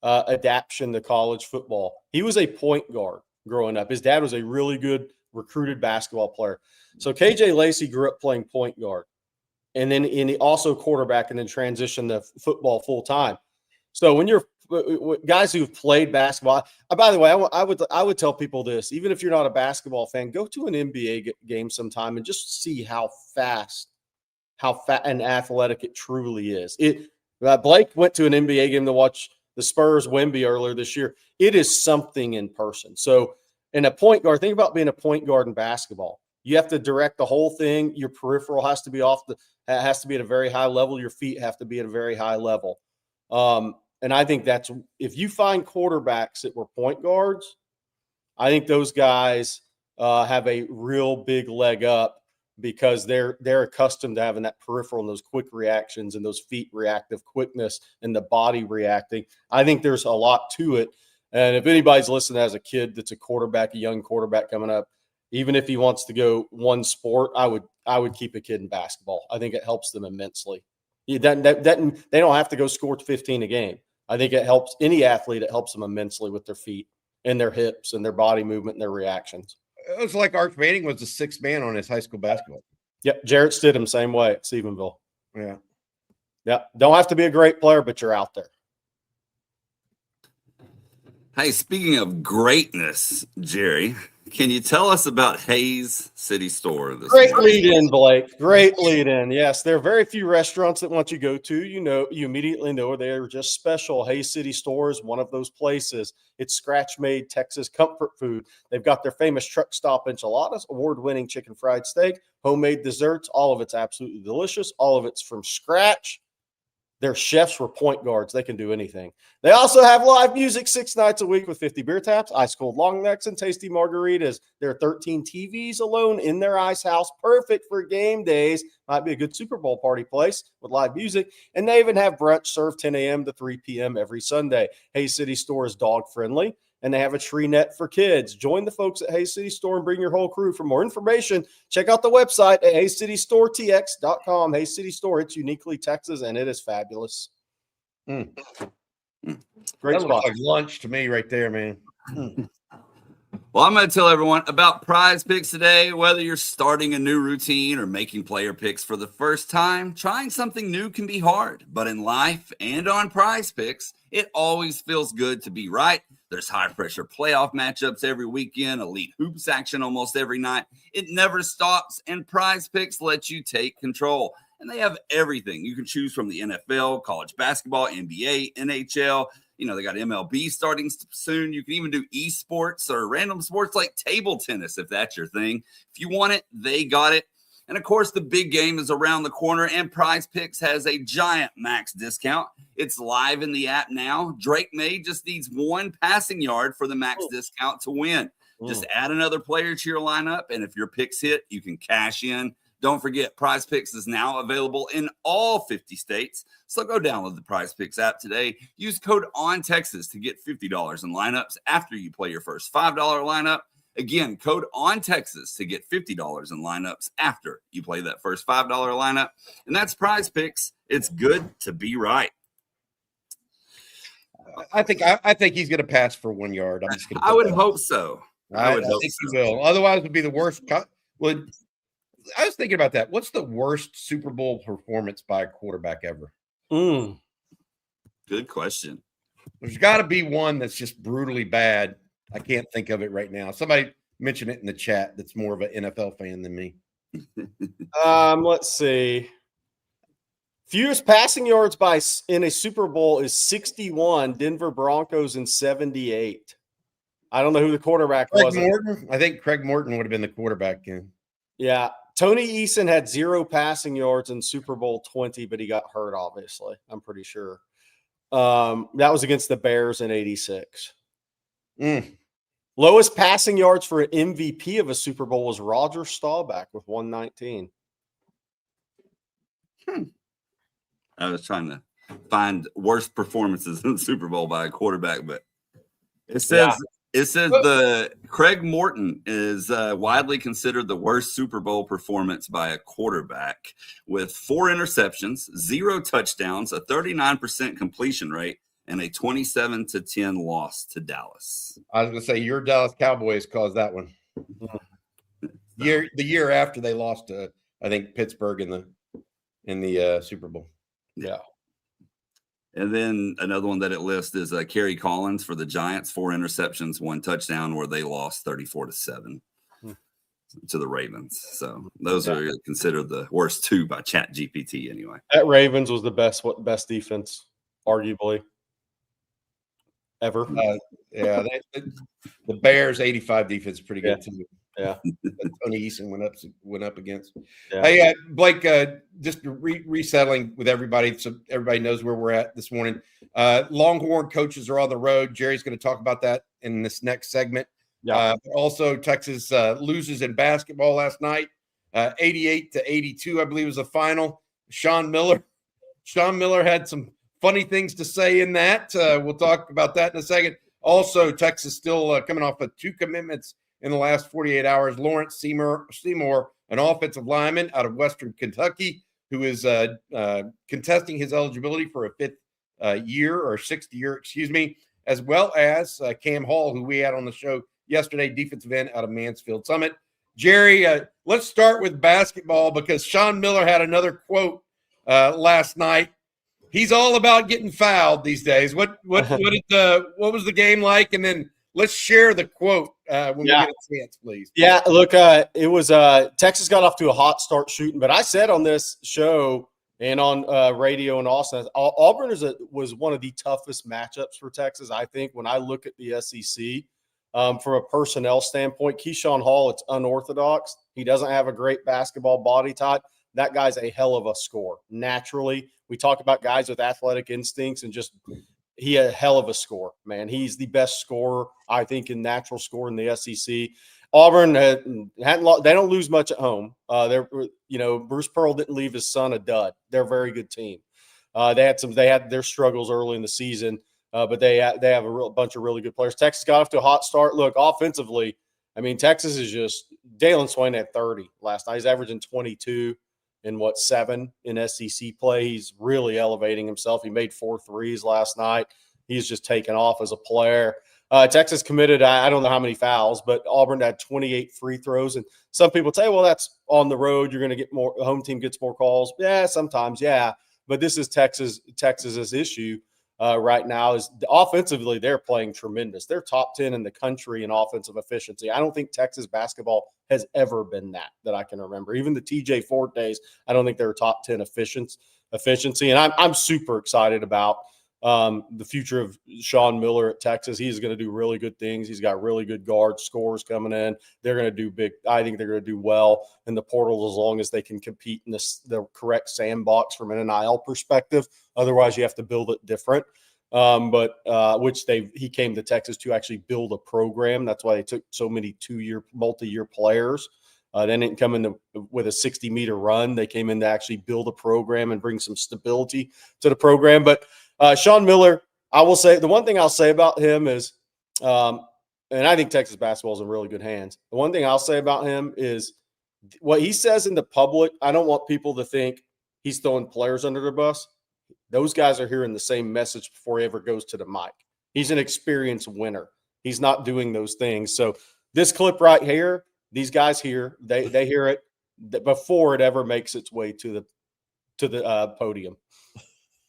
B: adaptation to college football. He was a point guard growing up. His dad was a really good recruited basketball player. So KJ Lacey grew up playing point guard, and then he also quarterback, and then transitioned to football full time. So when you're guys who've played basketball, by the way, I would tell people this: even if you're not a basketball fan, go to an NBA game sometime and just see how fast and athletic it truly is. Blake went to an NBA game to watch the Spurs Wemby earlier this year. It is something in person. So, in a point guard, think about being a point guard in basketball. You have to direct the whole thing. Your peripheral has to be has to be at a very high level. Your feet have to be at a very high level. And I think that's, if you find quarterbacks that were point guards, I think those guys have a real big leg up because they're accustomed to having that peripheral and those quick reactions and those feet reactive quickness and the body reacting. I think there's a lot to it. And if anybody's listening as a kid that's a young quarterback coming up, even if he wants to go one sport, I would keep a kid in basketball. I think it helps them immensely. They don't have to go score 15 a game. I think it helps any athlete. It helps them immensely with their feet and their hips and their body movement and their reactions.
C: It was like Arch Manning was the sixth man on his high school basketball.
B: Yep. Jarrett Stidham, same way at Stephenville.
C: Yeah.
B: Yeah. Don't have to be a great player, but you're out there.
A: Hey, speaking of greatness, Jerry, can you tell us about Hayes City Store?
B: Great lead in, Blake. Great lead in. Yes, there are very few restaurants that once you go to, you immediately know they're just special. Hayes City Store is one of those places. It's scratch-made Texas comfort food. They've got their famous truck stop enchiladas, award-winning chicken fried steak, homemade desserts. All of it's absolutely delicious. All of it's from scratch. Their chefs were point guards. They can do anything. They also have live music 6 nights a week with 50 beer taps, ice-cold long necks, and tasty margaritas. There are 13 TVs alone in their ice house, perfect for game days. Might be a good Super Bowl party place with live music. And they even have brunch served 10 a.m. to 3 p.m. every Sunday. Hayes City Store is dog-friendly, and they have a tree net for kids. Join the folks at Hayes City Store and bring your whole crew. For more information, check out the website at hayescitystoretx.com. Hayes City Store, it's uniquely Texas, and it is fabulous.
C: Great
B: Great spot.
C: Like lunch to me right there, man.
A: Well, I'm going to tell everyone about Prize Picks today. Whether you're starting a new routine or making player picks for the first time, trying something new can be hard. But in life and on Prize Picks, it always feels good to be right. There's high-pressure playoff matchups every weekend, elite hoops action almost every night. It never stops, and Prize Picks lets you take control. And they have everything. You can choose from the NFL, college basketball, NBA, NHL. They got MLB starting soon. You can even do esports or random sports like table tennis if that's your thing. If you want it, they got it. And, of course, the big game is around the corner, and Prize Picks has a giant max discount. It's live in the app now. Drake May just needs one passing yard for the max discount to win. Just add another player to your lineup, and if your picks hit, you can cash in. Don't forget, Prize Picks is now available in all 50 states. So go download the Prize Picks app today. Use code ONTEXAS to get $50 in lineups after you play your first $5 lineup. Again, code ONTEXAS to get $50 in lineups after you play that first $5 lineup. And that's Prize Picks. It's good to be right.
C: I think he's going to pass for 1 yard. I'm just going to.
A: I would hope so.
C: I think he will. Otherwise, it would be the worst. Well, I was thinking about that. What's the worst Super Bowl performance by a quarterback ever?
A: Good question.
C: There's got to be one that's just brutally bad. I can't think of it right now. Somebody mentioned it in the chat that's more of an NFL fan than me.
B: Let's see. Fewest passing yards in a Super Bowl is 61. Denver Broncos in 78. I don't know who the quarterback was.
C: Morton? I think Craig Morton would have been the quarterback.
B: Yeah. Tony Eason had 0 passing yards in Super Bowl 20, but he got hurt, obviously. I'm pretty sure. That was against the Bears in 86. Lowest passing yards for an MVP of a Super Bowl was Roger Staubach with 119.
A: I was trying to find worst performances in the Super Bowl by a quarterback, but it says the Craig Morton is widely considered the worst Super Bowl performance by a quarterback with 4 interceptions, 0 touchdowns, a 39% completion rate, and a 27-10 loss to Dallas.
C: I was going to say your Dallas Cowboys caused that one. The year after they lost to, I think, Pittsburgh in the Super Bowl.
B: Yeah.
A: And then another one that it lists is Kerry Collins for the Giants, 4 interceptions, 1 touchdown, where they lost 34-7 to the Ravens. So those are considered the worst 2 by ChatGPT anyway.
B: That Ravens was the best defense, arguably, ever.
C: The Bears 85 defense is pretty good too.
B: Yeah.
C: Tony Eason went up against.
B: Yeah.
C: Hey, Blake, just resettling with everybody so everybody knows where we're at this morning. Longhorn coaches are on the road. Jerry's going to talk about that in this next segment.
B: Yeah.
C: Also, Texas loses in basketball last night, 88-82, I believe was the final. Sean Miller had some funny things to say in that. We'll talk about that in a second. Also, Texas still coming off of 2 commitments in the last 48 hours. Lawrence Seymour, an offensive lineman out of Western Kentucky, who is contesting his eligibility for a 6th year, as well as Cam Hall, who we had on the show yesterday, defensive end out of Mansfield Summit. Jerry, let's start with basketball because Sean Miller had another quote last night. He's all about getting fouled these days. What was the game like? And then let's share the quote when we get a chance, please.
B: Yeah, look, it was Texas got off to a hot start shooting, but I said on this show and on radio in Austin, Auburn was one of the toughest matchups for Texas, I think, when I look at the SEC. From a personnel standpoint, Keyshawn Hall, it's unorthodox. He doesn't have a great basketball body type. That guy's a hell of a scorer. Naturally, we talk about guys with athletic instincts and just he a hell of a scorer, man. He's the best scorer, I think, in natural score in the SEC. Auburn they don't lose much at home. Bruce Pearl didn't leave his son a dud. They're a very good team. They had their struggles early in the season, but they have a bunch of really good players. Texas got off to a hot start. Look, offensively, I mean, Texas is just Dalen Swain had 30 last night. He's averaging 22 in 7 in SEC play. He's really elevating himself. He made 4 threes last night. He's just taken off as a player. Texas committed, I don't know how many fouls, but Auburn had 28 free throws. And some people say, well, that's on the road. You're going to get more, the home team gets more calls. Yeah, sometimes, yeah. But this is Texas's issue right now is offensively, they're playing tremendous. They're top 10 in the country in offensive efficiency. I don't think Texas basketball has ever been that I can remember. Even the TJ Ford days, I don't think they were top 10 efficiency. And I'm super excited about the future of Sean Miller at Texas. He's going to do really good things. He's got really good guard scores coming in. They're going to do big. I think they're going to do well in the portal as long as they can compete in the correct sandbox from an NIL perspective. Otherwise, you have to build it different. He came to Texas to actually build a program. That's why they took so many multi-year players. They didn't come in with a 60-meter run. They came in to actually build a program and bring some stability to the program. But Sean Miller, I will say, the one thing I'll say about him is, and I think Texas basketball is in really good hands. The one thing I'll say about him is what he says in the public. I don't want people to think he's throwing players under the bus. Those guys are hearing the same message before he ever goes to the mic. He's an experienced winner. He's not doing those things. So this clip right here, these guys here, they hear it before it ever makes its way to the podium.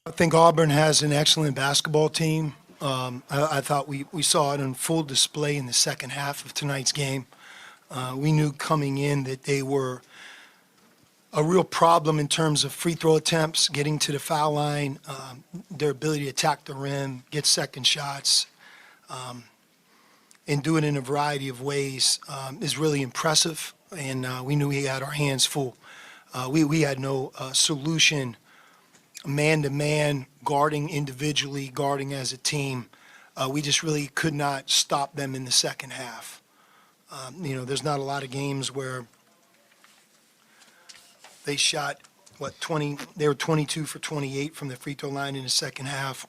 D: I think Auburn has an excellent basketball team. I thought we saw it on full display in the second half of tonight's game. We knew coming in that they were a real problem in terms of free throw attempts, getting to the foul line, their ability to attack the rim, get second shots, and do it in a variety of ways is really impressive. And we knew we had our hands full. We had no solution man-to-man, guarding individually, guarding as a team. We just really could not stop them in the second half. There's not a lot of games where they shot, 20, they were 22 for 28 from the free throw line in the second half.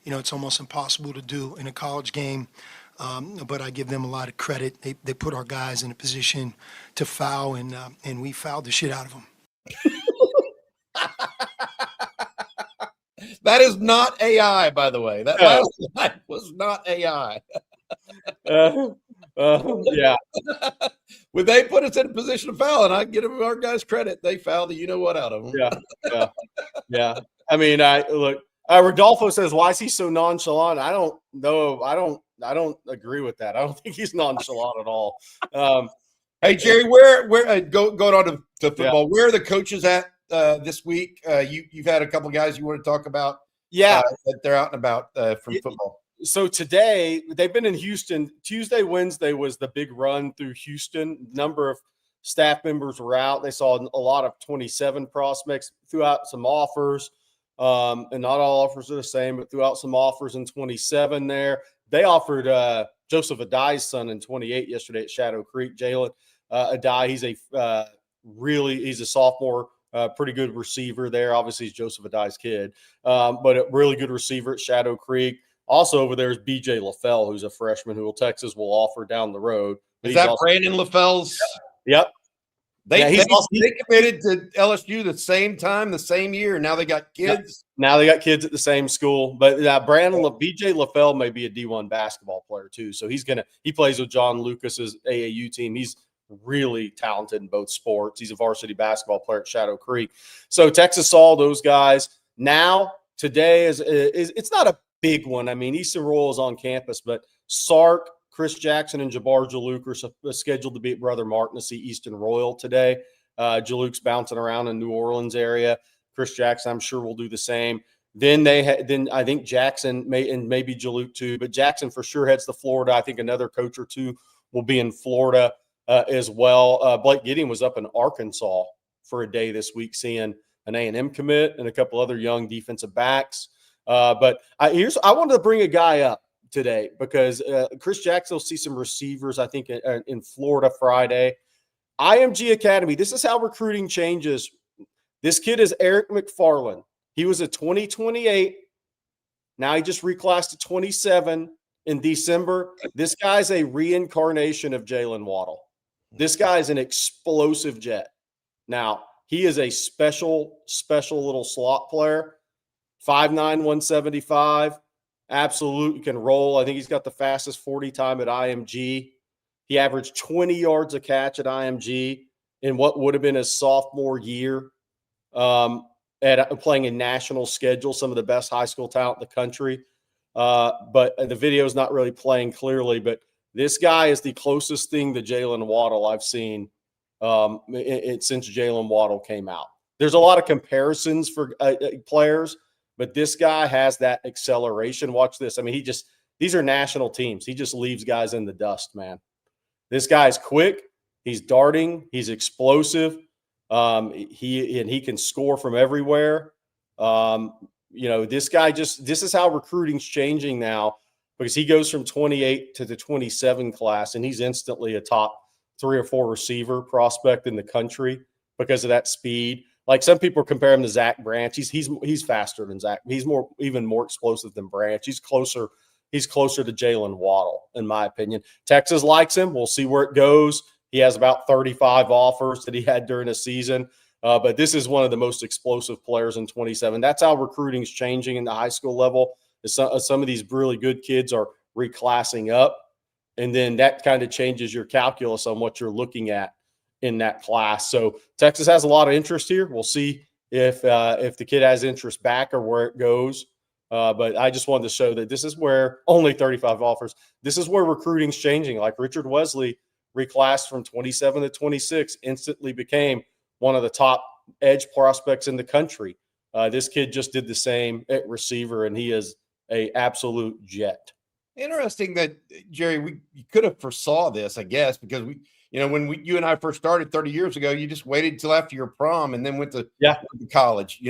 D: It's almost impossible to do in a college game, but I give them a lot of credit. They put our guys in a position to foul, and we fouled the shit out of them.
C: That is not AI, by the way. That last line was not AI.
B: Yeah.
C: When they put us in a position to foul, and I give our guys credit, they fouled the you-know-what out of them.
B: Yeah. I mean, Rodolfo says, why is he so nonchalant? I don't know. I don't agree with that. I don't think he's nonchalant at all.
C: Hey, Jerry, where going on to football, where are the coaches at this week? You've had a couple guys you want to talk about.
B: Yeah.
C: That they're out and about from football.
B: So today they've been in Houston. Tuesday, Wednesday was the big run through Houston. Number of staff members were out. They saw a lot of 27 prospects, threw out some offers. And not all offers are the same, but threw out some offers in 27 there. They offered Joseph Adai's son in 28 yesterday at Shadow Creek. Jalen Adai, he's a sophomore, pretty good receiver there. Obviously, he's Joseph Adai's kid, but a really good receiver at Shadow Creek. Also over there is B.J. LaFell, who's a freshman who Texas will offer down the road.
C: Is that Brandon LaFell's?
B: Yep.
C: They committed to LSU the same time, the same year. Now they got kids.
B: Now they got kids at the same school. But B.J. LaFell may be a D1 basketball player too. So he plays with John Lucas's AAU team. He's really talented in both sports. He's a varsity basketball player at Shadow Creek. So Texas saw those guys. Now today is it's not a big one. I mean, Easton Royal is on campus, but Sark, Chris Jackson, and Jabbar Jaluk are scheduled to be at Brother Martin to see Easton Royal today. Jaluk's bouncing around in New Orleans area. Chris Jackson, I'm sure, will do the same. Then I think Jackson and maybe Jaluk too, but Jackson for sure heads to Florida. I think another coach or two will be in Florida as well. Blake Gideon was up in Arkansas for a day this week, seeing an A&M commit and a couple other young defensive backs. But I wanted to bring a guy up today because Chris Jackson will see some receivers, I think, in Florida Friday. IMG Academy, this is how recruiting changes. This kid is Eric McFarland. He was a 2028. Now he just reclassed to 27 in December. This guy's a reincarnation of Jalen Waddle. This guy's an explosive jet. Now, he is a special little slot player. 5'9", 175. Absolutely can roll. I think he's got the fastest 40 time at IMG. He averaged 20 yards a catch at IMG in what would have been his sophomore year at playing a national schedule, some of the best high school talent in the country. But the video is not really playing clearly, but this guy is the closest thing to Jalen Waddle I've seen since Jalen Waddle came out. There's a lot of comparisons for players. but this guy has that acceleration. Watch this. I mean, these are national teams. He just leaves guys in the dust, man. This guy's quick. He's darting. He's explosive. He can score from everywhere. This guy this is how recruiting's changing now, because he goes from 28 to the 27 class, and he's instantly a top 3 or 4 receiver prospect in the country because of that speed. Like, some people compare him to Zach Branch. He's faster than Zach. He's even more explosive than Branch. He's closer to Jalen Waddle, in my opinion. Texas likes him. We'll see where it goes. He has about 35 offers that he had during the season. But this is one of the most explosive players in 27. That's how recruiting is changing in the high school level. Some of these really good kids are reclassing up, and then that kind of changes your calculus on what you're looking at in that class. So Texas has a lot of interest here. We'll see if the kid has interest back or where it goes. But I just wanted to show that this is where only 35 offers. This is where recruiting's changing. Like, Richard Wesley reclassed from 27 to 26, instantly became one of the top edge prospects in the country. This kid just did the same at receiver, and he is a absolute jet.
C: Interesting that, Jerry, we could have foresaw this, I guess, because you and I first started 30 years ago, you just waited until after your prom and then went to college,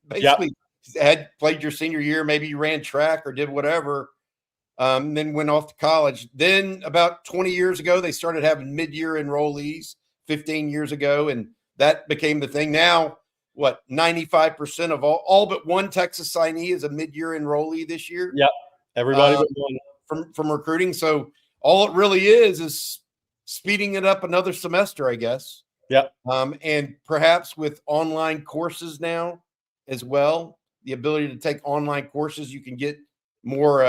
C: basically had played your senior year. Maybe you ran track or did whatever. Then went off to college. Then about 20 years ago, they started having mid-year enrollees 15 years ago, and that became the thing. Now, 95% of all but one Texas signee is a mid-year enrollee this year?
B: Yep. Everybody
C: from recruiting. So all it really is speeding it up another semester, I guess.
B: Yep.
C: And perhaps with online courses now as well, the ability to take online courses, you can get more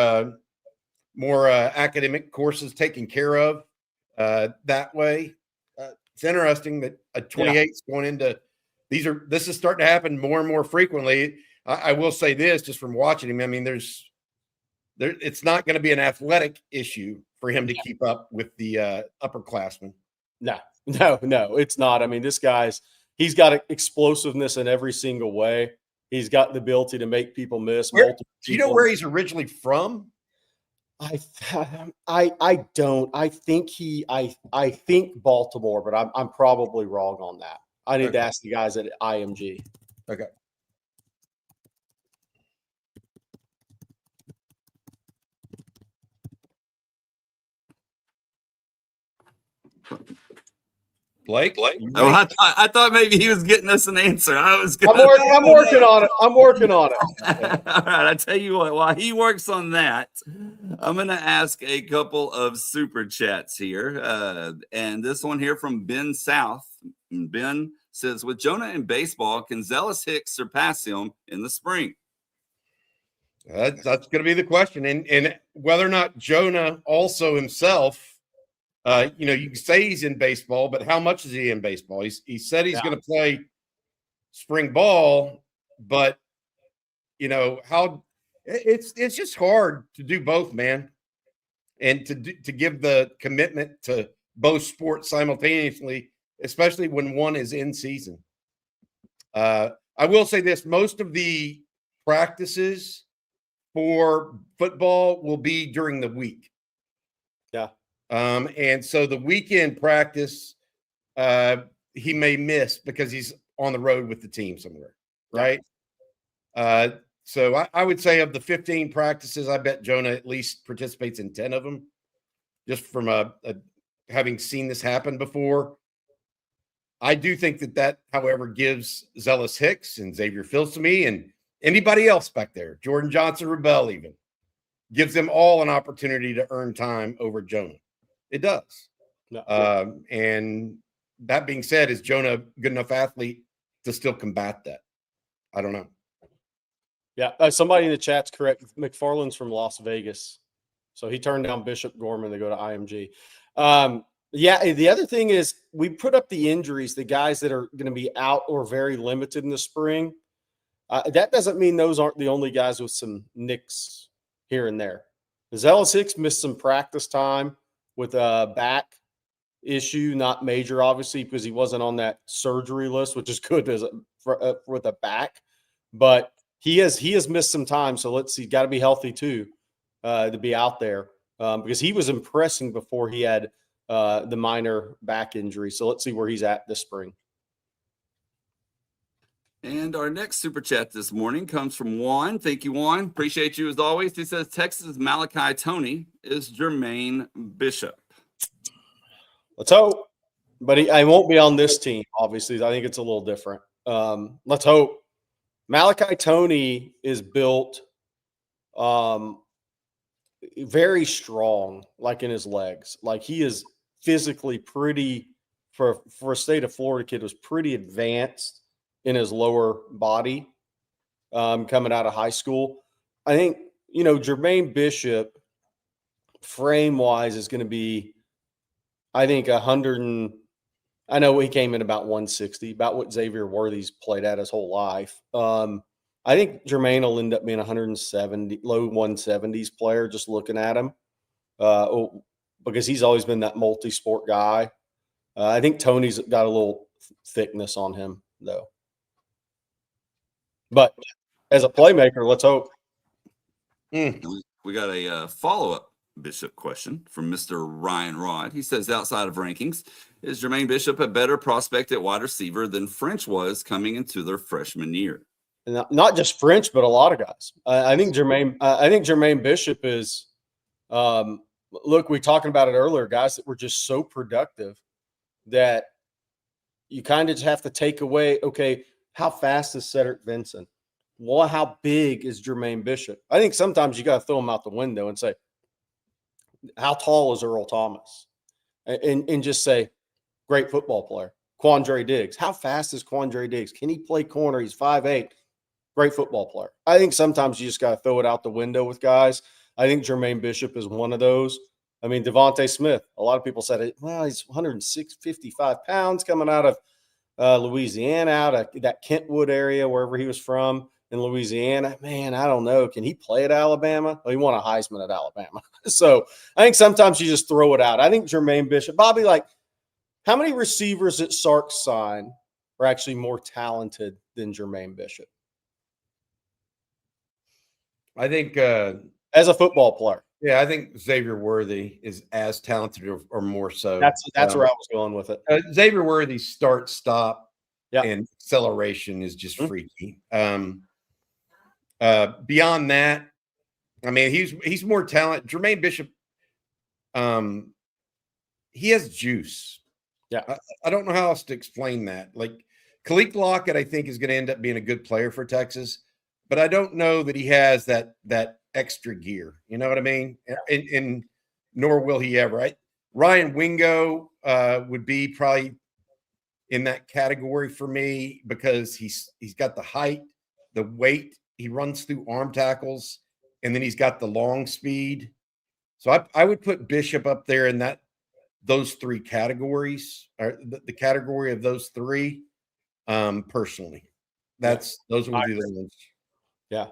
C: academic courses taken care of that way. It's interesting that a 28 is going into this is starting to happen more and more frequently. I will say this, just from watching him, I mean, it's not going to be an athletic issue for him to keep up with the upperclassmen.
B: No, it's not. I mean, he's got explosiveness in every single way. He's got the ability to make people miss.
C: Do you know where he's originally from?
B: I don't. I think Baltimore, but I'm probably wrong on that. I need to ask the guys at IMG.
C: Okay. Blake?
A: Oh, I thought maybe he was getting us an answer. I'm working
B: on it. I'm working on it.
A: All right. I tell you what, while he works on that, I'm going to ask a couple of super chats here. And this one here from Ben South. Ben says, with Jonah in baseball, can Zealous Hicks surpass him in the spring?
C: That's going to be the question. And whether or not Jonah also himself, you can say he's in baseball, but how much is he in baseball? He said he's going to play spring ball, but how it's just hard to do both, man, and to give the commitment to both sports simultaneously, especially when one is in season. I will say this: most of the practices for football will be during the week.
B: Yeah.
C: And so the weekend practice, he may miss because he's on the road with the team somewhere, right? So I would say of the 15 practices, I bet Jonah at least participates in 10 of them, just from having seen this happen before. I do think that, however, gives Zealous Hicks and Xavier Fields to me and anybody else back there, Jordan Johnson, Rebel even, gives them all an opportunity to earn time over Jonah. It does.
B: No.
C: And that being said, is Jonah a good enough athlete to still combat that? I don't know.
B: Yeah. Somebody in the chat's correct. McFarland's from Las Vegas. So he turned down Bishop Gorman to go to IMG. The other thing is we put up the injuries, the guys that are going to be out or very limited in the spring. That doesn't mean those aren't the only guys with some nicks here and there. Zealous Hicks missed some practice time with a back issue, not major, obviously, because he wasn't on that surgery list, which is good with a back. But he has missed some time. So let's see, got to be healthy too to be out there because he was impressing before he had the minor back injury. So let's see where he's at this spring.
A: And our next super chat this morning comes from Juan. Thank you, Juan. Appreciate you as always. He says Texas Malachi Toney is Jermaine Bishop.
B: Let's hope. But I won't be on this team, obviously. I think it's a little different. Let's hope. Malachi Toney is built very strong, like in his legs. Like he is physically pretty, for a state of Florida kid, was pretty advanced in his lower body coming out of high school. I think, Jermaine Bishop, frame-wise, is going to be, I think, 100 I know he came in about 160, about what Xavier Worthy's played at his whole life. I think Jermaine will end up being 170, low 170s player, just looking at him, because he's always been that multi-sport guy. I think Tony's got a little thickness on him, though. But as a playmaker, let's hope.
A: We got a follow-up Bishop question from Mr. Ryan Rod. He says, outside of rankings, is Jermaine Bishop a better prospect at wide receiver than French was coming into their freshman year?
B: And not just French, but a lot of guys. I think Jermaine Bishop is. Look, we talking about it earlier, guys that were just so productive that you kind of just have to take away. Okay, how fast is Cedric Vincent? Well, how big is Jermaine Bishop? I think sometimes you got to throw him out the window and say, how tall is Earl Thomas? And just say, great football player. Quandre Diggs. How fast is Quandre Diggs? Can he play corner? He's 5'8". Great football player. I think sometimes you just got to throw it out the window with guys. I think Jermaine Bishop is one of those. I mean, Devontae Smith, a lot of people said, well, he's 155 pounds coming out of Louisiana, out of that Kentwood area, wherever he was from in Louisiana. Man, I don't know. Can he play at Alabama? Well, he won a Heisman at Alabama. So I think sometimes you just throw it out. I think Jermaine Bishop, Bobby, like, how many receivers that Sark signed are actually more talented than Jermaine Bishop?
C: I think
B: as a football player.
C: Yeah, I think Xavier Worthy is as talented or more so.
B: That's where I was going with it.
C: Xavier Worthy's start, stop,
B: yeah,
C: and acceleration is just freaky. Beyond that, I mean, he's more talented. Jermaine Bishop, he has juice.
B: Yeah,
C: I don't know how else to explain that. Like Khalid Lockett, I think is going to end up being a good player for Texas, but I don't know that he has that extra gear. You know what I mean? And nor will he ever. Right? Ryan Wingo would be probably in that category for me because he's got the height, the weight, he runs through arm tackles, and then he's got the long speed. So I would put Bishop up there in those three categories, or the category of those three. Personally, those would be the ones.
B: Yeah,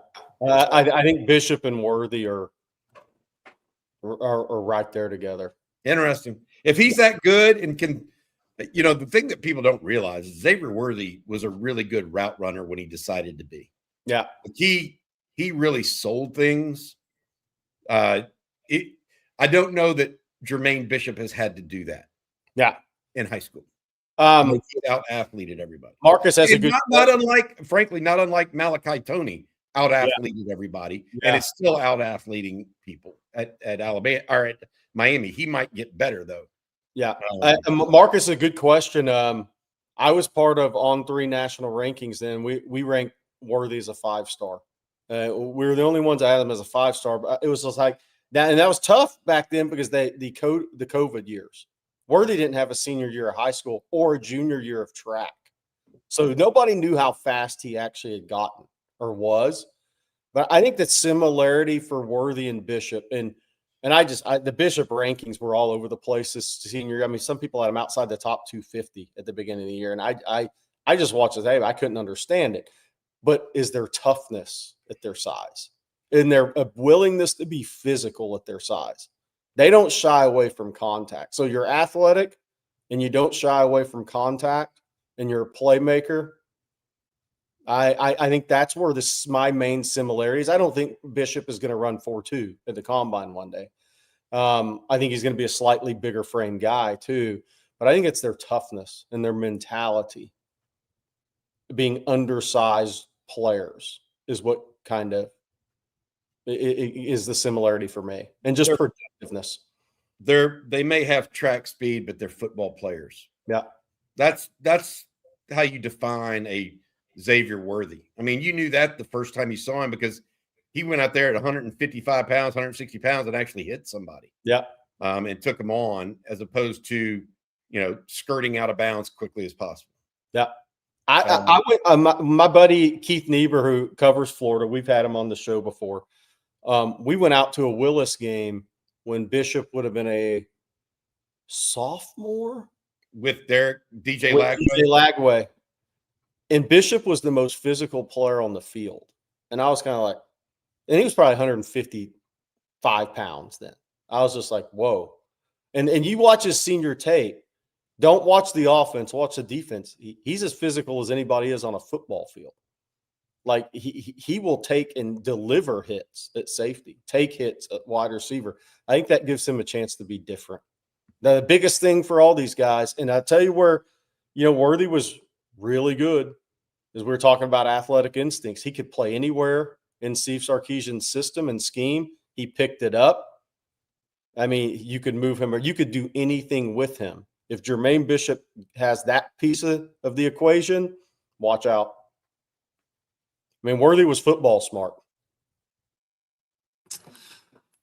B: I think Bishop and Worthy are right there together.
C: Interesting. If he's that good and can, the thing that people don't realize is Xavier Worthy was a really good route runner when he decided to be.
B: Yeah,
C: he really sold things. I don't know that Jermaine Bishop has had to do that.
B: Yeah,
C: in high school.
B: He
C: out-athleted everybody.
B: Marcus has a good
C: not unlike Malachi Toney, out-athleted everybody, and it's still out-athleting people at Alabama or at Miami. He might get better though.
B: Yeah, Marcus, a good question. I was part of On 3 national rankings. Then we ranked Worthy as a 5-star. We were the only ones that had him as a 5-star. But it was just like that, and that was tough back then because the COVID years. Worthy didn't have a senior year of high school or a junior year of track. So nobody knew how fast he actually had gotten or was. But I think the similarity for Worthy and Bishop, and the Bishop rankings were all over the place this senior year. I mean, some people had him outside the top 250 at the beginning of the year. And I just watched the tape. I couldn't understand it. But is their toughness at their size and their willingness to be physical at their size? They don't shy away from contact. So you're athletic and you don't shy away from contact and you're a playmaker. I think that's where my main similarities. I don't think Bishop is going to run 4.2 at the combine one day. I think he's going to be a slightly bigger frame guy too, but I think it's their toughness and their mentality. Being undersized players is what kind of is the similarity for me, and just productiveness.
C: They may have track speed, but they're football players.
B: Yeah,
C: that's how you define a Xavier Worthy. I mean, you knew that the first time you saw him because he went out there at 155 pounds, 160 pounds, and actually hit somebody.
B: Yeah,
C: and took him on, as opposed to skirting out of bounds quickly as possible.
B: Yeah. I went, my buddy Keith Niebuhr, who covers Florida, we've had him on the show before. We went out to a Willis game when Bishop would have been a sophomore
C: with DJ
B: Lagway. And Bishop was the most physical player on the field. And I was kind of like, and he was probably 155 pounds then. I was just like, whoa. And you watch his senior tape. Don't watch the offense, watch the defense. He's as physical as anybody is on a football field. Like he will take and deliver hits at safety, take hits at wide receiver. I think that gives him a chance to be different. The biggest thing for all these guys, and I tell you where, Worthy was really good, is we were talking about athletic instincts. He could play anywhere in Steve Sarkisian's system and scheme. He picked it up. I mean, you could move him or you could do anything with him. If Jermaine Bishop has that piece of the equation, watch out. I mean, Worthy was football smart.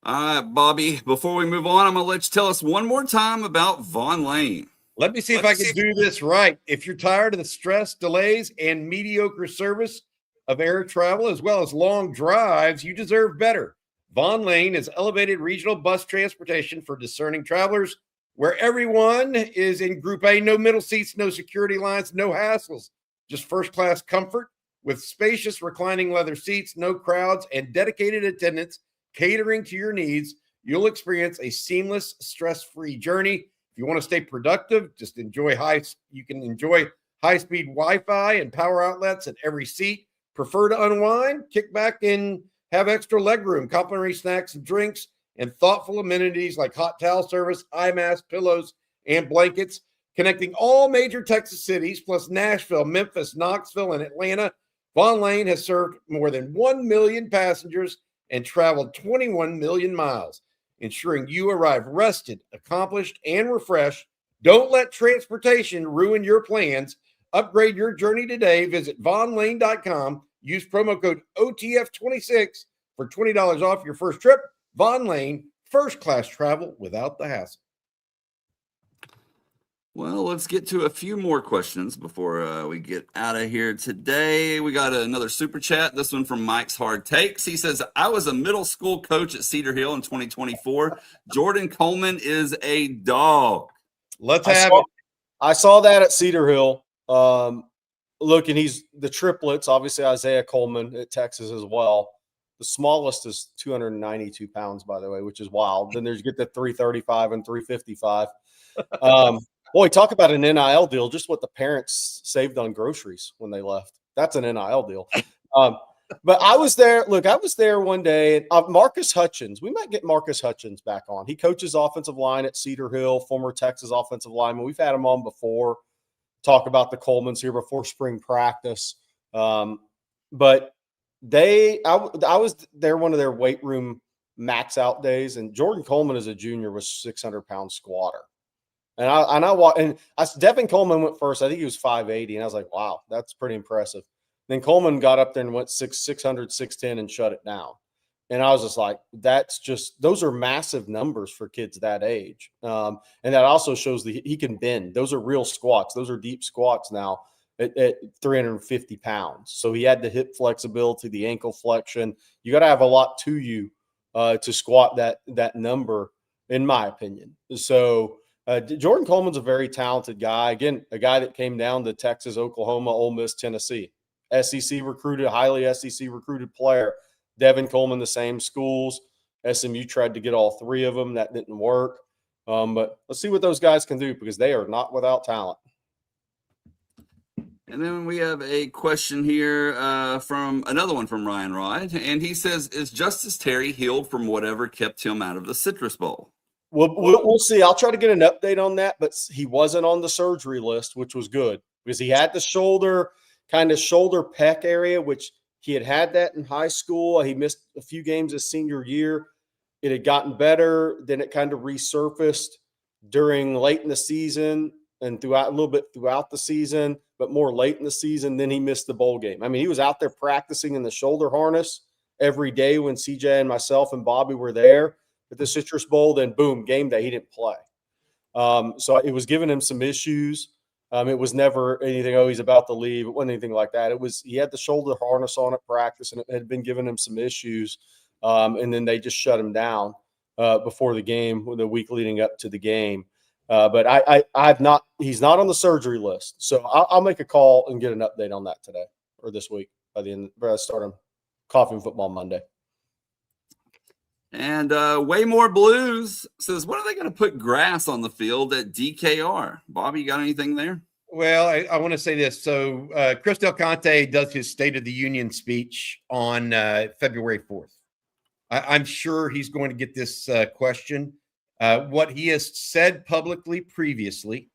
A: All right, Bobby, before we move on, I'm going to let you tell us one more time about Vaughn Lane.
C: Let me see if I can do this right. If you're tired of the stress, delays, and mediocre service of air travel, as well as long drives, you deserve better. Vaughn Lane is elevated regional bus transportation for discerning travelers, where everyone is in Group A, no middle seats, no security lines, no hassles, just first-class comfort with spacious reclining leather seats, no crowds, and dedicated attendants catering to your needs. You'll experience a seamless, stress-free journey. If you want to stay productive, just you can enjoy high-speed Wi-Fi and power outlets at every seat. Prefer to unwind, kick back, and have extra legroom, complimentary snacks and drinks, and thoughtful amenities like hot towel service, eye mask, pillows, and blankets, connecting all major Texas cities, plus Nashville, Memphis, Knoxville, and Atlanta. Vaughn Lane has served more than 1 million passengers and traveled 21 million miles, ensuring you arrive rested, accomplished, and refreshed. Don't let transportation ruin your plans. Upgrade your journey today. Visit VaughnLane.com. Use promo code OTF26 for $20 off your first trip. Vaughn Lane, first-class travel without the hassle.
A: Well, let's get to a few more questions before we get out of here today. We got another super chat. This one from Mike's Hard Takes. He says, I was a middle school coach at Cedar Hill in 2024. Jordan Coleman is a dog.
C: Let's have it.
B: I saw that at Cedar Hill. Look, and he's the triplets, obviously Isaiah Coleman at Texas as well. The smallest is 292 pounds, by the way, which is wild. Then there's get the 335 and 355. Boy, talk about an NIL deal, just what the parents saved on groceries when they left. That's an NIL deal. But I was there. Look, I was there one day. Marcus Hutchins, we might get Marcus Hutchins back on. He coaches offensive line at Cedar Hill, former Texas offensive lineman. We've had him on before, talk about the Colemans here before spring practice. But I was there one of their weight room max out days, and Jordan Coleman as a junior was 600-pound squatter. And Devin Coleman went first. I think he was 580, and I was like, wow, that's pretty impressive. Then Coleman got up there and went 600, 610 and shut it down. And I was just like, those are massive numbers for kids that age. And that also shows that he can bend. Those are real squats. Those are deep squats now at 350 pounds. So he had the hip flexibility, the ankle flexion. You got to have a lot to you to squat that number, in my opinion. So Jordan Coleman's a very talented guy. Again, a guy that came down to Texas, Oklahoma, Ole Miss, Tennessee. SEC recruited, highly SEC recruited player. Devin Coleman, the same schools. SMU tried to get all three of them. That didn't work. But let's see what those guys can do, because they are not without talent.
A: And then we have a question here from another one from Ryan Rod. And he says, is Justice Terry healed from whatever kept him out of the Citrus Bowl?
B: We'll see. I'll try to get an update on that, but he wasn't on the surgery list, which was good because he had the shoulder pec area, which he had that in high school. He missed a few games his senior year. It had gotten better. Then it kind of resurfaced late in the season and a little bit throughout the season, but more late in the season. Then he missed the bowl game. I mean, he was out there practicing in the shoulder harness every day when CJ and myself and Bobby were there at the Citrus Bowl. Then boom, game day, he didn't play. So it was giving him some issues. It was never anything, he's about to leave. It wasn't anything like that. He had the shoulder harness on at practice and it had been giving him some issues. And then they just shut him down before the game, the week leading up to the game. But he's not on the surgery list. So I'll make a call and get an update on that today or this week by the start of Coffee and Football Monday.
A: And Way More Blues says, when are they going to put grass on the field at DKR? Bobby, you got anything there?
C: Well, I want to say this. So Chris Del Conte does his State of the Union speech on February 4th. I'm sure he's going to get this question. What he has said publicly previously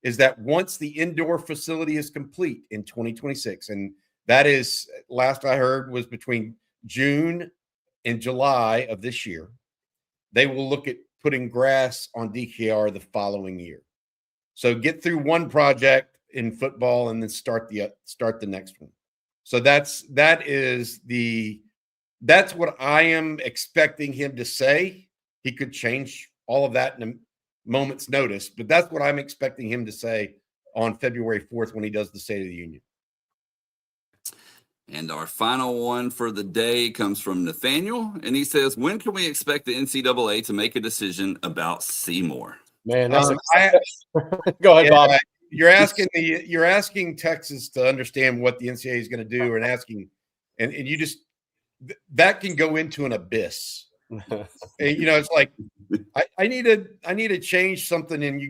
C: is that once the indoor facility is complete in 2026, and that is, last I heard, was between June and July of this year, they will look at putting grass on DKR the following year. So get through one project in football and then start the next one. So that's what I am expecting him to say. He could change all of that in a moment's notice, but that's what I'm expecting him to say on February 4th when he does the State of the Union.
A: And our final one for the day comes from Nathaniel, and he says, when can we expect the NCAA to make a decision about Seymour?
B: Man, that's go ahead, Bob.
C: You're asking Texas to understand what the NCAA is going to do, and you just that can go into an abyss. It's like I need to change something, and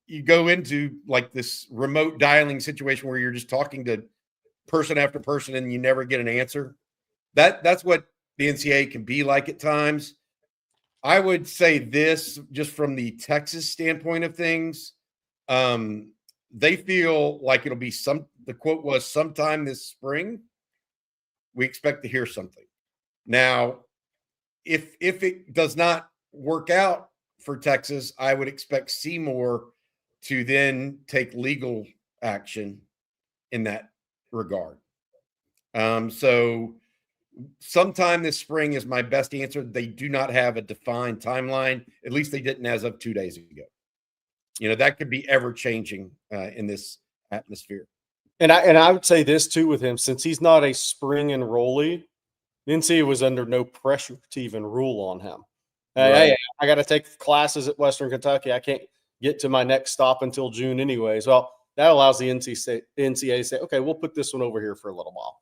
C: you go into like this remote dialing situation where you're just talking to person after person and you never get an answer. That's what the NCAA can be like at times. I would say this, just from the Texas standpoint of things, they feel like it'll be the quote was sometime this spring. We expect to hear something. Now, if it does not work out for Texas, I would expect Seymour to then take legal action in that regard. So sometime this spring is my best answer. They do not have a defined timeline. At least they didn't as of 2 days ago. That could be ever changing in this atmosphere.
B: And I would say this too with him, since he's not a spring enrollee, the NCAA was under no pressure to even rule on him.
C: Right.
B: Hey, I got to take classes at Western Kentucky. I can't get to my next stop until June anyways. Well, that allows the NCAA to say, okay, we'll put this one over here for a little while.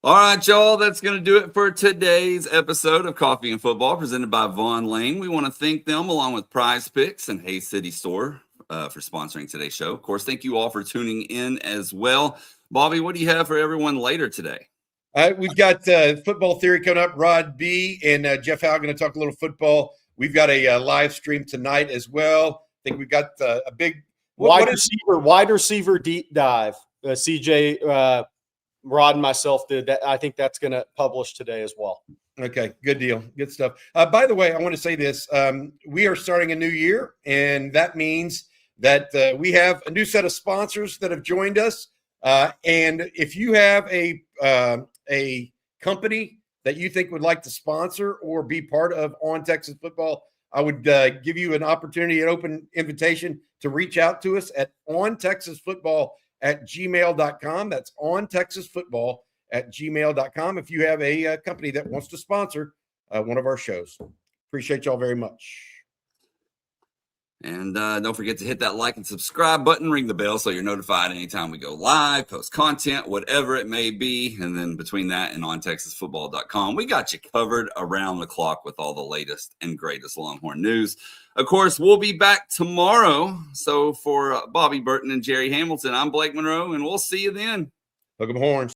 A: All right, y'all, that's going to do it for today's episode of Coffee and Football presented by Vaughn Lane. We want to thank them along with Prize Picks and Hayes City Store for sponsoring today's show. Of course, thank you all for tuning in as well. Bobby, what do you have for everyone later today?
C: We've got Football Theory coming up. Rod B. and Jeff Howe going to talk a little football. We've got a live stream tonight as well. I think we've got a big
B: wide receiver deep dive. CJ, Rod, and myself did that. I think that's going to publish today as well.
C: Okay, good deal. Good stuff. By the way, I want to say this. We are starting a new year, and that means that we have a new set of sponsors that have joined us. And if you have a company that you think would like to sponsor or be part of On Texas Football, I would give you an opportunity, an open invitation to reach out to us at ontexasfootball@gmail.com. That's ontexasfootball@gmail.com if you have a company that wants to sponsor one of our shows. Appreciate y'all very much.
A: And don't forget to hit that like and subscribe button, ring the bell so you're notified anytime we go live, post content, whatever it may be. And then between that and ontexasfootball.com, we got you covered around the clock with all the latest and greatest Longhorn news. Of course, we'll be back tomorrow. So for Bobby Burton and Jerry Hamilton, I'm Blake Monroe, and we'll see you then.
C: Hook 'em horns.